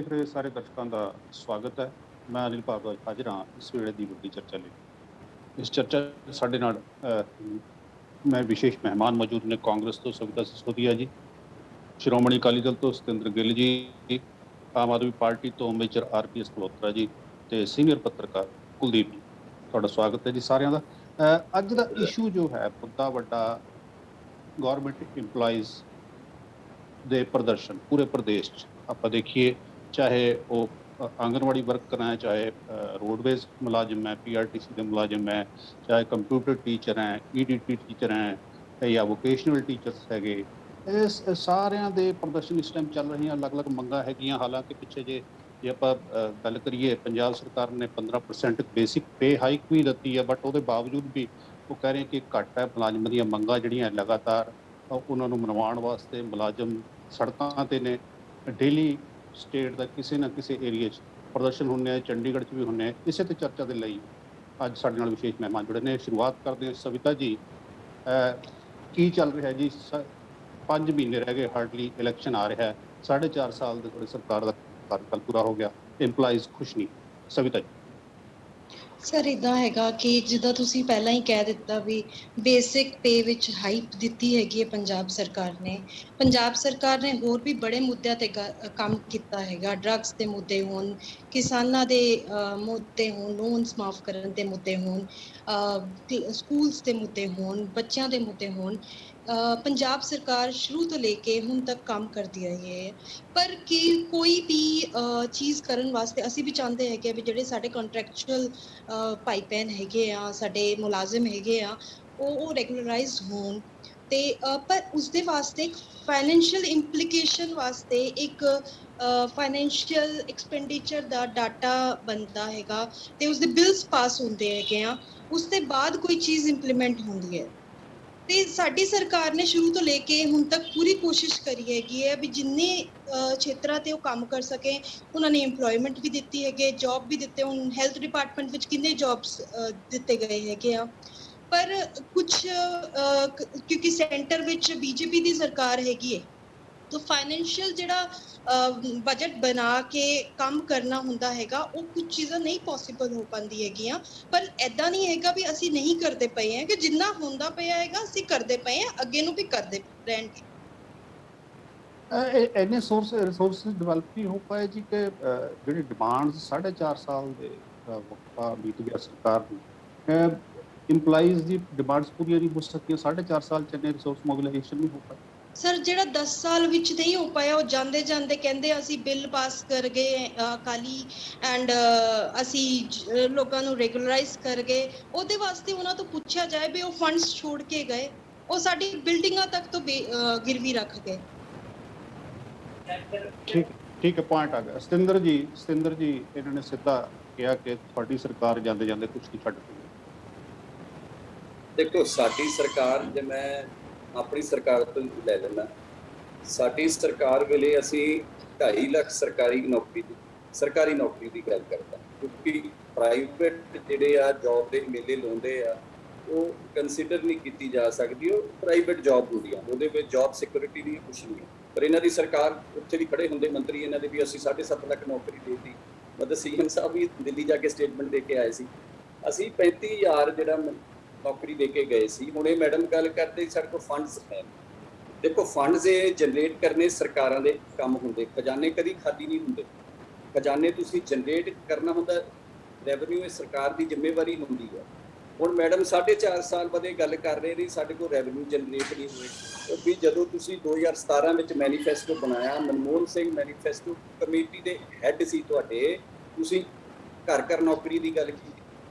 ਦੇਖ ਰਹੇ ਸਾਰੇ ਦਰਸ਼ਕਾਂ ਦਾ ਸਵਾਗਤ ਹੈ। ਮੈਂ ਅਨਿਲ ਭਾਰਦਵਾਜ ਹਾਜ਼ਰ ਹਾਂ ਇਸ ਵੇਲੇ ਦੀ ਵੱਡੀ ਚਰਚਾ ਲਈ। ਇਸ ਚਰਚਾ ਸਾਡੇ ਨਾਲ ਮੈਂ ਵਿਸ਼ੇਸ਼ ਮਹਿਮਾਨ ਮੌਜੂਦ ਨੇ। ਕਾਂਗਰਸ ਤੋਂ ਸਵਿਤਾ ਸਿਸੋਦੀਆ ਜੀ, ਸ਼੍ਰੋਮਣੀ ਅਕਾਲੀ ਦਲ ਤੋਂ ਸਤਿੰਦਰ ਗਿੱਲ ਜੀ, ਆਮ ਆਦਮੀ ਪਾਰਟੀ ਤੋਂ ਮੇਜਰ RPS ਮਲਹੋਤਰਾ ਜੀ ਤੇ ਸੀਨੀਅਰ ਪੱਤਰਕਾਰ ਕੁਲਦੀਪ ਜੀ। ਤੁਹਾਡਾ ਸਵਾਗਤ ਹੈ ਜੀ ਸਾਰਿਆਂ ਦਾ। ਅੱਜ ਦਾ ਇਸ਼ੂ ਜੋ ਹੈ ਮੁੱਦਾ ਵੱਡਾ ਗੌਰਮੈਂਟ ਇੰਪਲਾਈਜ਼ ਦੇ ਪ੍ਰਦਰਸ਼ਨ ਪੂਰੇ ਪ੍ਰਦੇਸ਼ 'ਚ ਆਪਾਂ ਦੇਖੀਏ, ਚਾਹੇ ਉਹ ਆਂਗਨਵਾੜੀ ਵਰਕਰ ਹੈ, ਚਾਹੇ ਰੋਡਵੇਜ਼ ਮੁਲਾਜ਼ਮ ਹੈ, PRTC ਦੇ ਮੁਲਾਜ਼ਮ ਹੈ, ਚਾਹੇ ਕੰਪਿਊਟਰ ਟੀਚਰ ਹੈ, EDT ਟੀਚਰ ਹੈ ਜਾਂ ਵੋਕੇਸ਼ਨਲ ਟੀਚਰਸ ਹੈਗੇ। ਇਸ ਸਾਰਿਆਂ ਦੇ ਪ੍ਰਦਰਸ਼ਨ ਇਸ ਟਾਈਮ ਚੱਲ ਰਹੀਆਂ। ਅਲੱਗ-ਅਲੱਗ ਮੰਗਾਂ ਹੈਗੀਆਂ। ਹਾਲਾਂਕਿ ਪਿੱਛੇ ਜੇ ਆਪਾਂ ਗੱਲ ਕਰੀਏ, ਪੰਜਾਬ ਸਰਕਾਰ ਨੇ 15% ਬੇਸਿਕ ਪੇ ਹਾਈਕ ਵੀ ਦਿੱਤੀ ਹੈ, ਬਟ ਉਹਦੇ ਬਾਵਜੂਦ ਵੀ ਉਹ ਕਹਿ ਰਹੇ ਕਿ ਘੱਟ ਹੈ। ਮੁਲਾਜ਼ਮਾਂ ਦੀਆਂ ਮੰਗਾਂ ਜਿਹੜੀਆਂ ਲਗਾਤਾਰ ਉਹਨਾਂ ਨੂੰ ਮਨਵਾਉਣ ਵਾਸਤੇ ਮੁਲਾਜ਼ਮ ਸੜਕਾਂ ਤੇ ਨੇ। ਡੇਲੀ ਸਟੇਟ ਦਾ ਕਿਸੇ ਨਾ ਕਿਸੇ ਏਰੀਏ 'ਚ ਪ੍ਰਦਰਸ਼ਨ ਹੁੰਦੇ ਆ, ਚੰਡੀਗੜ੍ਹ 'ਚ ਵੀ ਹੁੰਦੇ ਆ। ਇਸੇ ਤੇ ਚਰਚਾ ਦੇ ਲਈ ਅੱਜ ਸਾਡੇ ਨਾਲ ਵਿਸ਼ੇਸ਼ ਮਹਿਮਾਨ ਜੁੜੇ ਨੇ। ਸ਼ੁਰੂਆਤ ਕਰਦੇ ਹਾਂ ਸਵਿਤਾ ਜੀ, ਕੀ ਚੱਲ ਰਿਹਾ ਜੀ? 5 ਮਹੀਨੇ ਰਹਿ ਗਏ, ਹਾਰਡਲੀ ਇਲੈਕਸ਼ਨ ਆ ਰਿਹਾ ਹੈ। 4.5 ਸਾਲ ਦੇ ਤੁਹਾਡੀ ਸਰਕਾਰ ਦਾ ਕਾਰਜਕਾਲ ਪੂਰਾ ਹੋ ਗਿਆ, ਇੰਪਲਾਈਜ਼ ਖੁਸ਼ ਨਹੀਂ। ਸਵਿਤਾ ਜੀ। ਸਰ ਇੱਦਾਂ ਹੈਗਾ ਕਿ ਜਿੱਦਾਂ ਤੁਸੀਂ ਪਹਿਲਾਂ ਹੀ ਕਹਿ ਦਿੱਤਾ ਵੀ ਬੇਸਿਕ ਪੇ ਵਿੱਚ ਹਾਈਪ ਦਿੱਤੀ ਹੈਗੀ ਹੈ ਪੰਜਾਬ ਸਰਕਾਰ ਨੇ। ਪੰਜਾਬ ਸਰਕਾਰ ਨੇ ਹੋਰ ਵੀ ਬੜੇ ਮੁੱਦਿਆਂ ਤੇ ਕੰਮ ਕੀਤਾ ਹੈਗਾ। ਡਰੱਗਸ ਦੇ ਮੁੱਦੇ ਹੋਣ, ਕਿਸਾਨਾਂ ਦੇ ਮੁੱਦੇ ਹੋਣ, ਲੋਨਸ ਮਾਫ ਕਰਨ ਦੇ ਮੁੱਦੇ ਹੋਣ, ਸਕੂਲਸ ਦੇ ਮੁੱਦੇ ਹੋਣ, ਬੱਚਿਆਂ ਦੇ ਮੁੱਦੇ ਹੋਣ। ਪੰਜਾਬ ਸਰਕਾਰ ਸ਼ੁਰੂ ਤੋਂ ਲੈ ਕੇ ਹੁਣ ਤੱਕ ਕੰਮ ਕਰਦੀ ਰਹੀ ਹੈ। ਪਰ ਕੋਈ ਵੀ ਚੀਜ਼ ਕਰਨ ਵਾਸਤੇ ਅਸੀਂ ਵੀ ਚਾਹੁੰਦੇ ਹੈਗੇ ਵੀ ਜਿਹੜੇ ਸਾਡੇ ਕੰਟਰੈਕਚੁਅਲ ਭਾਈ ਭੈਣ ਹੈਗੇ ਆ, ਸਾਡੇ ਮੁਲਾਜ਼ਮ ਹੈਗੇ ਆ, ਉਹ ਰੈਗੂਲਰਾਈਜ਼ ਹੋਣ। ਤੇ ਪਰ ਉਸਦੇ ਵਾਸਤੇ ਇੱਕ ਫਾਈਨੈਂਸ਼ੀਅਲ ਇੰਪਲੀਕੇਸ਼ਨ ਵਾਸਤੇ ਇੱਕ ਫਾਈਨੈਂਸ਼ੀਅਲ ਐਕਸਪੈਂਡੀਚਰ ਦਾ ਡਾਟਾ ਬਣਦਾ ਹੈਗਾ ਤੇ ਉਸਦੇ ਬਿਲਸ ਪਾਸ ਹੁੰਦੇ ਹੈਗੇ ਆ। ਉਸ ਤੋਂ ਬਾਅਦ ਕੋਈ ਚੀਜ਼ ਇੰਪਲੀਮੈਂਟ ਹੁੰਦੀ ਹੈ। ਤੇ ਸਾਡੀ ਸਰਕਾਰ ਨੇ ਸ਼ੁਰੂ ਤੋਂ ਲੈ ਕੇ ਹੁਣ ਤੱਕ ਪੂਰੀ ਕੋਸ਼ਿਸ਼ ਕਰੀ ਹੈਗੀ ਹੈ ਵੀ ਜਿੰਨੇ ਖੇਤਰਾਂ ਤੇ ਉਹ ਕੰਮ ਕਰ ਸਕੇ। ਉਹਨਾਂ ਨੇ EMPLOYMENT ਵੀ ਦਿੱਤੀ ਹੈਗੇ, ਜੌਬ ਵੀ ਦਿੱਤੇ। ਹੁਣ ਹੈਲਥ ਡਿਪਾਰਟਮੈਂਟ ਵਿੱਚ ਕਿੰਨੇ ਜੌਬਸ ਦਿੱਤੇ ਗਏ ਹੈਗੇ ਆ। ਪਰ ਕੁਛ ਕਿਉਂਕਿ ਸੈਂਟਰ ਵਿੱਚ BJP ਦੀ ਸਰਕਾਰ ਹੈਗੀ ਹੈ, ਤਾਂ ਫਾਈਨੈਂਸ਼ੀਅਲ ਜਿਹੜਾ ਬਜਟ ਬਣਾ ਕੇ ਕੰਮ ਕਰਨਾ ਹੁੰਦਾ ਹੈਗਾ, ਉਹ ਕੁਝ ਚੀਜ਼ਾਂ ਨਹੀਂ ਪੋਸੀਬਲ ਹੋ ਪਾਉਂਦੀ ਹੈਗੀਆਂ। ਪਰ ਐਦਾਂ ਨਹੀਂ ਹੈਗਾ ਵੀ ਅਸੀਂ ਨਹੀਂ ਕਰਦੇ ਪਏ ਹਾਂ, ਕਿ ਜਿੰਨਾ ਹੁੰਦਾ ਪਿਆ ਹੈਗਾ ਅਸੀਂ ਕਰਦੇ ਪਏ ਹਾਂ, ਅੱਗੇ ਨੂੰ ਵੀ ਕਰਦੇ ਰਹਿਣਗੇ। ਇੰਨੇ ਰਿਸੋਰਸਿਸ ਡਿਵੈਲਪ ਨਹੀਂ ਹੋ ਪਾਏ ਜੀ ਕਿ ਜਿਹੜੀ ਡਿਮਾਂਡਸ 4.5 ਸਾਲ ਦੇ ਵਕਫਾ ਬੀਤ ਗਿਆ ਸਰਕਾਰ ਨੂੰ, ਇੰਪਲਾਈਜ਼ ਦੀ ਡਿਮਾਂਡਸ ਪੂਰੀਆਂ ਨਹੀਂ ਹੋ ਸਕੀਆਂ। 4.5 ਸਾਲ 'ਚ ਇੰਨੇ ਰਿਸੋਰਸ ਮੋਬਿਲਾਈਜੇਸ਼ਨ ਨਹੀਂ ਹੋ ਪਾਏ। ਸਰ ਜਿਹੜਾ 10 ਸਾਲ ਵਿੱਚ ਨਹੀਂ ਹੋ ਪਾਇਆ, ਉਹ ਜਾਂਦੇ ਜਾਂਦੇ ਕਹਿੰਦੇ ਅਸੀਂ ਬਿੱਲ ਪਾਸ ਕਰ ਗਏ ਅਕਾਲੀ ਐਂਡ ਅਸੀਂ ਲੋਕਾਂ ਨੂੰ ਰੈਗੂਲਰਾਈਜ਼ ਕਰ ਗਏ। ਉਹਦੇ ਵਾਸਤੇ ਉਹਨਾਂ ਤੋਂ ਪੁੱਛਿਆ ਜਾਏ ਵੀ ਉਹ ਫੰਡਸ ਛੋੜ ਕੇ ਗਏ, ਉਹ ਸਾਡੀ ਬਿਲਡਿੰਗਾਂ ਤੱਕ ਤੋਂ ਗਿਰਵੀ ਰੱਖ ਗਏ। ਠੀਕ ਹੈ, ਪੁਆਇੰਟ ਆ ਗਿਆ। ਸਤਿੰਦਰ ਜੀ ਇਹਨਾਂ ਨੇ ਸਿੱਧਾ ਕਿਹਾ ਕਿ ਤੁਹਾਡੀ ਸਰਕਾਰ ਜਾਂਦੇ ਜਾਂਦੇ ਕੁਝ ਨਹੀਂ ਛੱਡ ਪਈ। ਦੇਖੋ, ਸਾਡੀ ਸਰਕਾਰ, ਜੇ ਮੈਂ ਆਪਣੀ ਸਰਕਾਰ ਤੋਂ ਲੈ ਲੈਣਾ, ਸਾਡੀ ਸਰਕਾਰ ਵੇਲੇ ਅਸੀਂ 2.5 ਲੱਖ ਸਰਕਾਰੀ ਨੌਕਰੀ ਦੀ ਗੱਲ ਕਰਦਾ, ਕਿਉਂਕਿ ਪ੍ਰਾਈਵੇਟ ਜਿਹੜੇ ਆ ਜੌਬ ਦੇ ਮੇਲੇ ਲਾਉਂਦੇ ਆ, ਉਹ ਕੰਸੀਡਰ ਨਹੀਂ ਕੀਤੀ ਜਾ ਸਕਦੀ। ਉਹ ਪ੍ਰਾਈਵੇਟ ਜੌਬ ਹੁੰਦੀਆਂ, ਉਹਦੇ ਵਿੱਚ ਜੌਬ ਸਿਕਿਉਰਿਟੀ ਨਹੀਂ, ਕੁਛ ਨਹੀਂ। ਪਰ ਇਹਨਾਂ ਦੀ ਸਰਕਾਰ, ਉੱਥੇ ਵੀ ਖੜੇ ਹੁੰਦੇ ਮੰਤਰੀ ਇਹਨਾਂ ਦੇ ਵੀ ਅਸੀਂ 7.5 ਲੱਖ ਨੌਕਰੀ ਦੇ ਦਿੱਤੀ। ਮਤਲਬ CM ਸਾਹਿਬ ਵੀ ਦਿੱਲੀ ਜਾ ਕੇ ਸਟੇਟਮੈਂਟ ਦੇ ਕੇ ਆਏ ਸੀ, ਅਸੀਂ 35,000 ਜਿਹੜਾ ਨੌਕਰੀ ਦੇ ਕੇ ਗਏ ਸੀ। ਹੁਣ ਇਹ ਮੈਡਮ ਗੱਲ ਕਰਦੇ ਸਾਡੇ ਕੋਲ ਫੰਡਸ ਹੈ। ਦੇਖੋ, ਫੰਡਸ ਇਹ ਜਨਰੇਟ ਕਰਨੇ ਸਰਕਾਰਾਂ ਦੇ ਕੰਮ ਹੁੰਦੇ, ਖਜ਼ਾਨੇ ਕਦੀ ਖਾਲੀ ਨਹੀਂ ਹੁੰਦੇ। ਖਜ਼ਾਨੇ ਤੁਸੀਂ ਜਨਰੇਟ ਕਰਨਾ ਹੁੰਦਾ, ਰੈਵਨਿਊ ਇਹ ਸਰਕਾਰ ਦੀ ਜ਼ਿੰਮੇਵਾਰੀ ਹੁੰਦੀ ਹੈ। ਹੁਣ ਮੈਡਮ 4.5 ਸਾਲ ਬਾਅਦ ਇਹ ਗੱਲ ਕਰ ਰਹੇ ਨੇ ਸਾਡੇ ਕੋਲ ਰੈਵਨਿਊ ਜਨਰੇਟ ਨਹੀਂ ਹੋਏ। ਵੀ ਜਦੋਂ ਤੁਸੀਂ 2017 ਵਿੱਚ ਮੈਨੀਫੈਸਟੋ ਬਣਾਇਆ, ਮਨਮੋਹਨ ਸਿੰਘ ਮੈਨੀਫੈਸਟੋ ਕਮੇਟੀ ਦੇ ਹੈੱਡ ਸੀ ਤੁਹਾਡੇ, ਤੁਸੀਂ ਘਰ ਘਰ ਨੌਕਰੀ ਦੀ ਗੱਲ ਕੀਤੀ।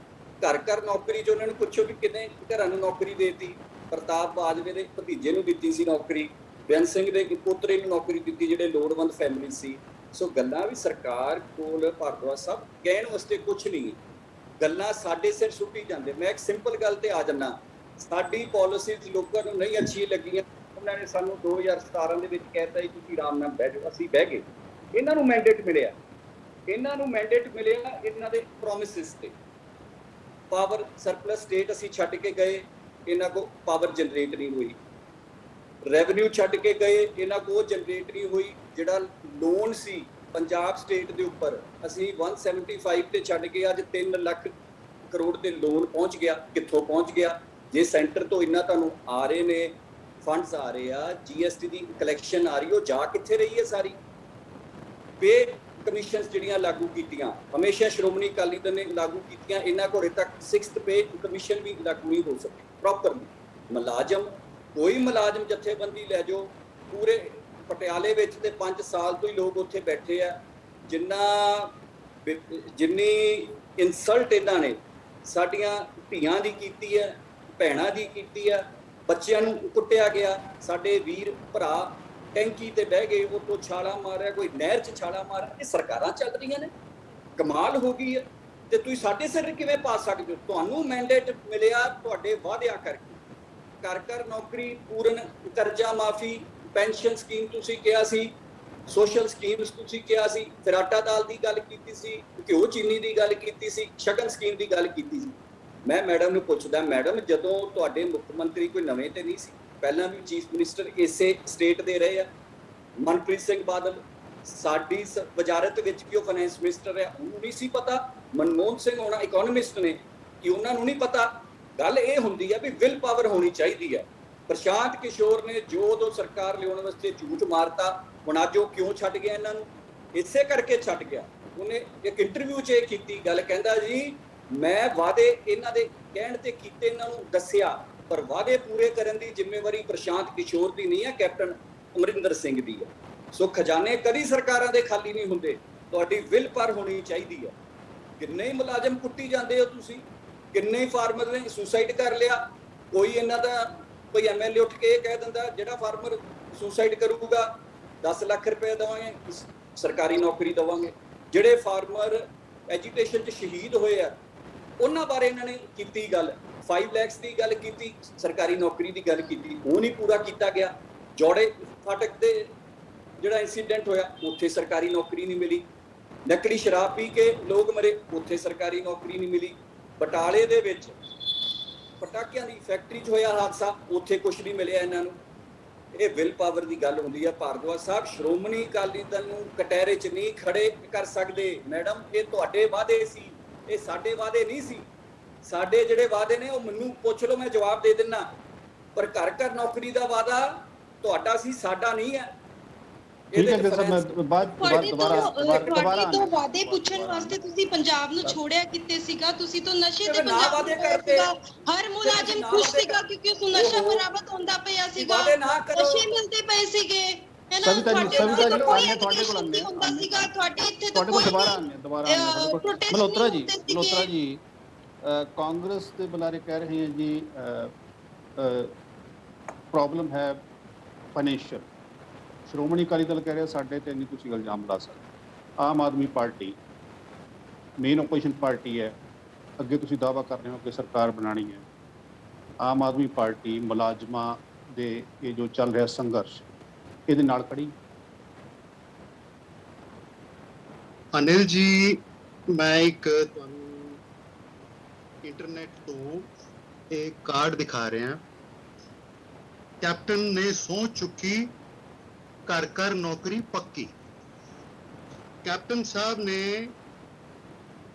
ਘਰ ਘਰ ਨੌਕਰੀ 'ਚ ਉਹਨਾਂ ਨੂੰ ਪੁੱਛੋ ਕਿ ਕਿੰਨੇ ਘਰਾਂ ਨੂੰ ਨੌਕਰੀ ਦੇਤੀ। ਪ੍ਰਤਾਪ ਬਾਜਵੇ ਦੇ ਭਤੀਜੇ ਨੂੰ ਦਿੱਤੀ ਸੀ ਨੌਕਰੀ, ਬੇਅੰਤ ਸਿੰਘ ਦੇ ਪੋਤਰੇ ਨੂੰ ਨੌਕਰੀ ਦਿੱਤੀ, ਜਿਹੜੇ ਲੋੜਵੰਦ ਫੈਮਿਲੀ ਸੀ। ਸੋ ਗੱਲਾਂ ਵੀ ਸਰਕਾਰ ਕੋਲ, ਭਾਰਦਵਾਜ ਸਾਹਿਬ, ਕਹਿਣ ਵਾਸਤੇ ਕੁਛ ਨਹੀਂ। ਗੱਲਾਂ ਸਾਡੇ ਸਿਰ ਸੁੱਟੀ ਜਾਂਦੇ। ਮੈਂ ਇੱਕ ਸਿੰਪਲ ਗੱਲ ਤੇ ਆ ਜਾਂਦਾ, ਸਾਡੀ ਪਾਲਿਸੀਜ਼ ਲੋਕਾਂ ਨੂੰ ਨਹੀਂ ਅੱਛੀ ਲੱਗੀਆਂ। ਉਹਨਾਂ ਨੇ ਸਾਨੂੰ 2017 ਦੇ ਵਿੱਚ ਕਹਿਤਾ ਜੀ ਤੁਸੀਂ ਆਰਾਮ ਨਾਲ ਬਹਿ ਜਾਓ। ਅਸੀਂ ਬਹਿ ਗਏ। ਇਹਨਾਂ ਨੂੰ ਮੈਂਡੇਟ ਮਿਲਿਆ, ਇਹਨਾਂ ਦੇ ਪ੍ਰੋਮਿਸਿਸ ਤੇ। ਪਾਵਰ ਸਰਪਲਸ ਸਟੇਟ ਅਸੀਂ ਛੱਡ ਕੇ ਗਏ, ਇਹਨਾਂ ਕੋਲ ਪਾਵਰ ਜਨਰੇਟ ਨਹੀਂ ਹੋਈ। ਰੈਵਨਿਊ ਛੱਡ ਕੇ ਗਏ, ਇਹਨਾਂ ਕੋਲ ਜਨਰੇਟ ਨਹੀਂ ਹੋਈ। ਜਿਹੜਾ ਲੋਨ ਸੀ ਪੰਜਾਬ ਸਟੇਟ ਦੇ ਉੱਪਰ ਅਸੀਂ 175 ਤੇ ਛੱਡ ਕੇ ਅੱਜ 3 ਲੱਖ ਕਰੋੜ ਦੇ ਲੋਨ ਪਹੁੰਚ ਗਿਆ। ਕਿੱਥੋਂ ਪਹੁੰਚ ਗਿਆ? ਜੇ ਸੈਂਟਰ ਤੋਂ ਇੰਨਾ ਤੁਹਾਨੂੰ ਆ ਰਹੇ ਨੇ, ਫੰਡਸ ਆ ਰਹੇ ਆ, GST ਦੀ ਕਲੈਕਸ਼ਨ ਆ ਰਹੀ, ਉਹ ਜਾ ਕਿੱਥੇ ਰਹੀ ਹੈ ਸਾਰੀ? ਪੇ ਕਮਿਸ਼ਨਸ ਜਿਹੜੀਆਂ ਲਾਗੂ ਕੀਤੀਆਂ, ਹਮੇਸ਼ਾ ਸ਼੍ਰੋਮਣੀ ਅਕਾਲੀ ਦਲ ਨੇ ਲਾਗੂ ਕੀਤੀਆਂ, ਇਹਨਾਂ ਕੋਲ ਹਜੇ ਤੱਕ 6th ਪੇ ਕਮਿਸ਼ਨ ਵੀ ਲਾਗੂ ਨਹੀਂ ਹੋ ਸਕੀ ਪ੍ਰੋਪਰਲੀ। ਮੁਲਾਜ਼ਮ, ਕੋਈ ਮੁਲਾਜ਼ਮ ਜਥੇਬੰਦੀ ਲੈ ਜਾਓ, ਪੂਰੇ ਪਟਿਆਲੇ ਵਿੱਚ ਤੇ 5 ਸਾਲ ਤੋਂ ਹੀ ਲੋਕ ਉੱਥੇ ਬੈਠੇ ਆ, ਜਿੰਨੀ ਇਨਸਲਟ ਇਹਨਾਂ ਨੇ ਸਾਡੀਆਂ ਧੀਆਂ ਦੀ ਕੀਤੀ ਹੈ, ਭੈਣਾਂ ਦੀ ਕੀਤੀ ਹੈ, ਬੱਚਿਆਂ ਨੂੰ ਕੁੱਟਿਆ ਗਿਆ। ਸਾਡੇ ਵੀਰ ਭਰਾ ਟੈਂਕੀ ਤੇ ਬਹਿ ਗਏ, ਉਹ ਤੋਂ ਛਾਲਾ ਮਾਰਿਆ, ਕੋਈ ਨਹਿਰ 'ਚ ਛਾਲਾ ਮਾਰਿਆ। ਇਹ ਸਰਕਾਰਾਂ ਚੱਲ ਰਹੀਆਂ ਨੇ, ਕਮਾਲ ਹੋ ਗਈ ਹੈ। ਤੇ ਤੁਸੀਂ ਸਾਡੇ ਸਿਰ ਕਿਵੇਂ ਪਾ ਸਕਦੇ ਹੋ? ਤੁਹਾਨੂੰ ਮੈਂਡੇਟ ਮਿਲਿਆ ਤੁਹਾਡੇ ਵਾਅਦਿਆਂ ਕਰਕੇ, ਘਰ ਨੌਕਰੀ, ਪੂਰਨ ਕਰਜ਼ਾ ਮਾਫੀ, ਪੈਨਸ਼ਨ ਸਕੀਮ ਤੁਸੀਂ ਕਿਹਾ ਸੀ, ਸੋਸ਼ਲ ਸਕੀਮਸ ਤੁਸੀਂ ਕਿਹਾ ਸੀ, ਫਿਰ ਆਟਾ ਦਾਲ ਦੀ ਗੱਲ ਕੀਤੀ ਸੀ, ਘਿਓ ਚੀਨੀ ਦੀ ਗੱਲ ਕੀਤੀ ਸੀ, ਸ਼ਗਨ ਸਕੀਮ ਦੀ ਗੱਲ ਕੀਤੀ ਸੀ। ਮੈਂ ਮੈਡਮ ਨੂੰ ਪੁੱਛਦਾ, ਮੈਡਮ ਜਦੋਂ ਤੁਹਾਡੇ ਮੁੱਖ ਮੰਤਰੀ ਕੋਈ ਨਵੇਂ ਤੇ ਨਹੀਂ ਸੀ, ਪਹਿਲਾਂ ਵੀ ਚੀਫ ਮਿਨਿਸਟਰ ਇਸੇ ਸਟੇਟ ਦੇ ਰਹੇ ਆ। ਮਨਪ੍ਰੀਤ ਸਿੰਘ ਬਾਦਲ ਸਾਡੀ ਵਜ਼ਾਰਤ ਵਿੱਚ ਵੀ ਉਹ ਫਾਈਨੈਂਸ ਮਿਨਿਸਟਰ ਹੈ, ਉਹਨੂੰ ਨਹੀਂ ਸੀ ਪਤਾ। ਮਨਮੋਹਨ ਸਿੰਘ ਹੋਣਾ ਇਕਨੋਮਿਸਟ ਨੇ, ਕਿ ਉਹਨਾਂ ਨੂੰ ਨਹੀਂ ਪਤਾ? ਗੱਲ ਇਹ ਹੁੰਦੀ ਹੈ ਵੀ ਵਿਲ ਪਾਵਰ ਹੋਣੀ ਚਾਹੀਦੀ ਹੈ। ਪ੍ਰਸ਼ਾਂਤ ਕਿਸ਼ੋਰ ਨੇ ਜੋ ਉਦੋਂ ਸਰਕਾਰ ਲਿਆਉਣ ਵਾਸਤੇ ਝੂਠ ਮਾਰਤਾ, ਹੁਣ ਅੱਜ ਉਹ ਕਿਉਂ ਛੱਡ ਗਿਆ ਇਹਨਾਂ ਨੂੰ? ਇਸੇ ਕਰਕੇ ਛੱਡ ਗਿਆ। ਉਹਨੇ ਇੱਕ ਇੰਟਰਵਿਊ 'ਚ ਇਹ ਕੀਤੀ ਗੱਲ, ਕਹਿੰਦਾ ਜੀ ਮੈਂ ਵਾਅਦੇ ਇਹਨਾਂ ਦੇ ਕਹਿਣ ਤੇ ਕੀਤੇ, ਇਹਨਾਂ ਨੂੰ ਦੱਸਿਆ, ਪਰ ਵਾਅਦੇ ਪੂਰੇ ਕਰਨ ਦੀ ਜ਼ਿੰਮੇਵਾਰੀ ਪ੍ਰਸ਼ਾਂਤ ਕਿਸ਼ੋਰ ਦੀ ਨਹੀਂ ਹੈ, ਕੈਪਟਨ ਅਮਰਿੰਦਰ ਸਿੰਘ ਦੀ ਹੈ। ਸੋ ਖਜ਼ਾਨੇ ਕਦੀ ਸਰਕਾਰਾਂ ਦੇ ਖਾਲੀ ਨਹੀਂ ਹੁੰਦੇ, ਤੁਹਾਡੀ ਵਿਲ ਪਰ ਹੋਣੀ ਚਾਹੀਦੀ ਹੈ। ਕਿੰਨੇ ਹੀ ਮੁਲਾਜ਼ਮ ਕੁੱਟੀ ਜਾਂਦੇ ਹੋ ਤੁਸੀਂ, ਕਿੰਨੇ ਹੀ ਫਾਰਮਰ ਨੇ ਸੁਸਾਈਡ ਕਰ ਲਿਆ। ਕੋਈ ਇਹਨਾਂ ਦਾ ਕੋਈ MLA ਉੱਠ ਕੇ ਇਹ ਕਹਿ ਦਿੰਦਾ ਜਿਹੜਾ ਫਾਰਮਰ ਸੁਸਾਈਡ ਕਰੂਗਾ 10 ਲੱਖ ਰੁਪਏ ਦੇਵਾਂਗੇ, ਸਰਕਾਰੀ ਨੌਕਰੀ ਦੇਵਾਂਗੇ। ਜਿਹੜੇ ਫਾਰਮਰ ਐਜੀਟੇਸ਼ਨ 'ਚ ਸ਼ਹੀਦ ਹੋਏ ਆ, ਉਹਨਾਂ ਬਾਰੇ ਇਹਨਾਂ ਨੇ ਕੀਤੀ ਗੱਲ, 5 ਲੱਖ ਦੀ ਗੱਲ ਕੀਤੀ, ਸਰਕਾਰੀ ਨੌਕਰੀ ਦੀ ਗੱਲ ਕੀਤੀ, ਉਹ ਨਹੀਂ ਪੂਰਾ ਕੀਤਾ ਗਿਆ। ਜੋੜੇ ਫਾਟਕ ਦੇ ਜਿਹੜਾ ਇਨਸੀਡੈਂਟ ਹੋਇਆ, ਉੱਥੇ ਸਰਕਾਰੀ ਨੌਕਰੀ ਨਹੀਂ ਮਿਲੀ। ਨਕਲੀ ਸ਼ਰਾਬ ਪੀ ਕੇ ਲੋਕ ਮਰੇ, ਉੱਥੇ ਸਰਕਾਰੀ ਨੌਕਰੀ ਨਹੀਂ ਮਿਲੀ। ਬਟਾਲੇ ਦੇ ਵਿੱਚ ਪਟਾਕਿਆਂ ਦੀ ਫੈਕਟਰੀ 'ਚ ਹੋਇਆ ਹਾਦਸਾ, ਉੱਥੇ ਕੁਝ ਨਹੀਂ ਮਿਲਿਆ ਇਹਨਾਂ ਨੂੰ। ਇਹ ਵਿਲ ਪਾਵਰ ਦੀ ਗੱਲ ਹੁੰਦੀ ਹੈ। ਭਾਰਦਵਾਜ ਸਾਹਿਬ, ਸ਼੍ਰੋਮਣੀ ਅਕਾਲੀ ਦਲ ਨੂੰ ਕਟਹਿਰੇ 'ਚ ਨਹੀਂ ਖੜੇ ਕਰ ਸਕਦੇ। ਮੈਡਮ, ਇਹ ਤੁਹਾਡੇ ਵਾਅਦੇ ਸੀ, ਇਹ ਸਾਡੇ ਵਾਅਦੇ ਨਹੀਂ ਸੀ। ਸਾਡੇ ਜਿਹੜੇ ਵਾਅਦੇ ਨੇ ਉਹ ਮੈਨੂੰ ਪੁੱਛ ਲਓ, ਮੈਂ ਜਵਾਬ ਦੇ ਦਿੰਦਾ। ਪਰ ਘਰ ਨੌਕਰੀ ਦਾ ਵਾਅਦਾ ਤੁਹਾਡਾ ਸੀ, ਸਾਡਾ ਨਹੀਂ ਹੈ। ਠੀਕ ਹੈ ਸਰ, ਮੈਂ ਤੁਹਾਡੇ ਤੋਂ ਵਾਅਦੇ ਪੁੱਛਣ ਵਾਸਤੇ ਤੁਸੀਂ ਪੰਜਾਬ ਨੂੰ ਛੋੜਿਆ ਕਿੱਥੇ ਸੀਗਾ? ਤੁਸੀਂ ਤਾਂ ਨਸ਼ੇ ਤੇ ਪੰਜਾਬ ਸੀਗਾ, ਹਰ ਮੁਲਾਜ਼ਮ ਖੁਸ਼ ਸੀਗਾ ਕਿਉਂਕਿ ਉਸ ਨਸ਼ਾ ਬਰਾਮਦ ਹੁੰਦਾ ਪਿਆ ਸੀਗਾ, ਨਸ਼ੇ ਮਿਲਦੇ ਪਏ ਸੀਗੇ, ਹੈ ਨਾ? ਤੁਹਾਡੇ ਕੋਲ ਹੁੰਦਾ ਸੀਗਾ, ਤੁਹਾਡੇ ਇੱਥੇ ਤਾਂ ਕੋਈ ਮਲਹੋਤਰਾ ਜੀ ਕਾਂਗਰਸ ਦੇ ਬੁਲਾਰੇ ਕਹਿ ਰਹੇ ਹਨ ਜੀ ਪ੍ਰੋਬਲਮ ਹੈ ਫਾਈਨੈਂਸ਼ੀਅਲ। ਸ਼੍ਰੋਮਣੀ ਅਕਾਲੀ ਦਲ ਕਹਿ ਰਿਹਾ ਸਾਡੇ ਤੇ ਨਹੀਂ ਤੁਸੀਂ ਇਲਜ਼ਾਮ ਲਾ ਸਕਦੇ। Aam Aadmi party main opposition party ਹੈ, ਅੱਗੇ ਤੁਸੀਂ ਦਾਅਵਾ ਕਰ ਰਹੇ ਹੋ ਕਿ ਸਰਕਾਰ ਬਣਾਉਣੀ ਹੈ। ਆਮ ਆਦਮੀ ਪਾਰਟੀ ਮੁਲਾਜ਼ਮਾਂ ਦੇ ਇਹ ਜੋ ਚੱਲ ਰਿਹਾ ਸੰਘਰਸ਼, ਇਹਦੇ ਨਾਲ ਖੜੀ। ਅਨਿਲ ਜੀ, ਮੈਂ ਇੱਕ ਤੁਹਾਨੂੰ ਇੰਟਰਨੈਟ ਤੋਂ ਇੱਕ ਕਾਰਡ ਦਿਖਾ ਰਿਹਾ। ਕੈਪਟਨ ਨੇ ਸਹੁੰ ਚੁੱਕੀ, ਘਰ ਨੌਕਰੀ ਪੱਕੀ। ਕੈਪਟਨ ਸਾਹਿਬ ਨੇ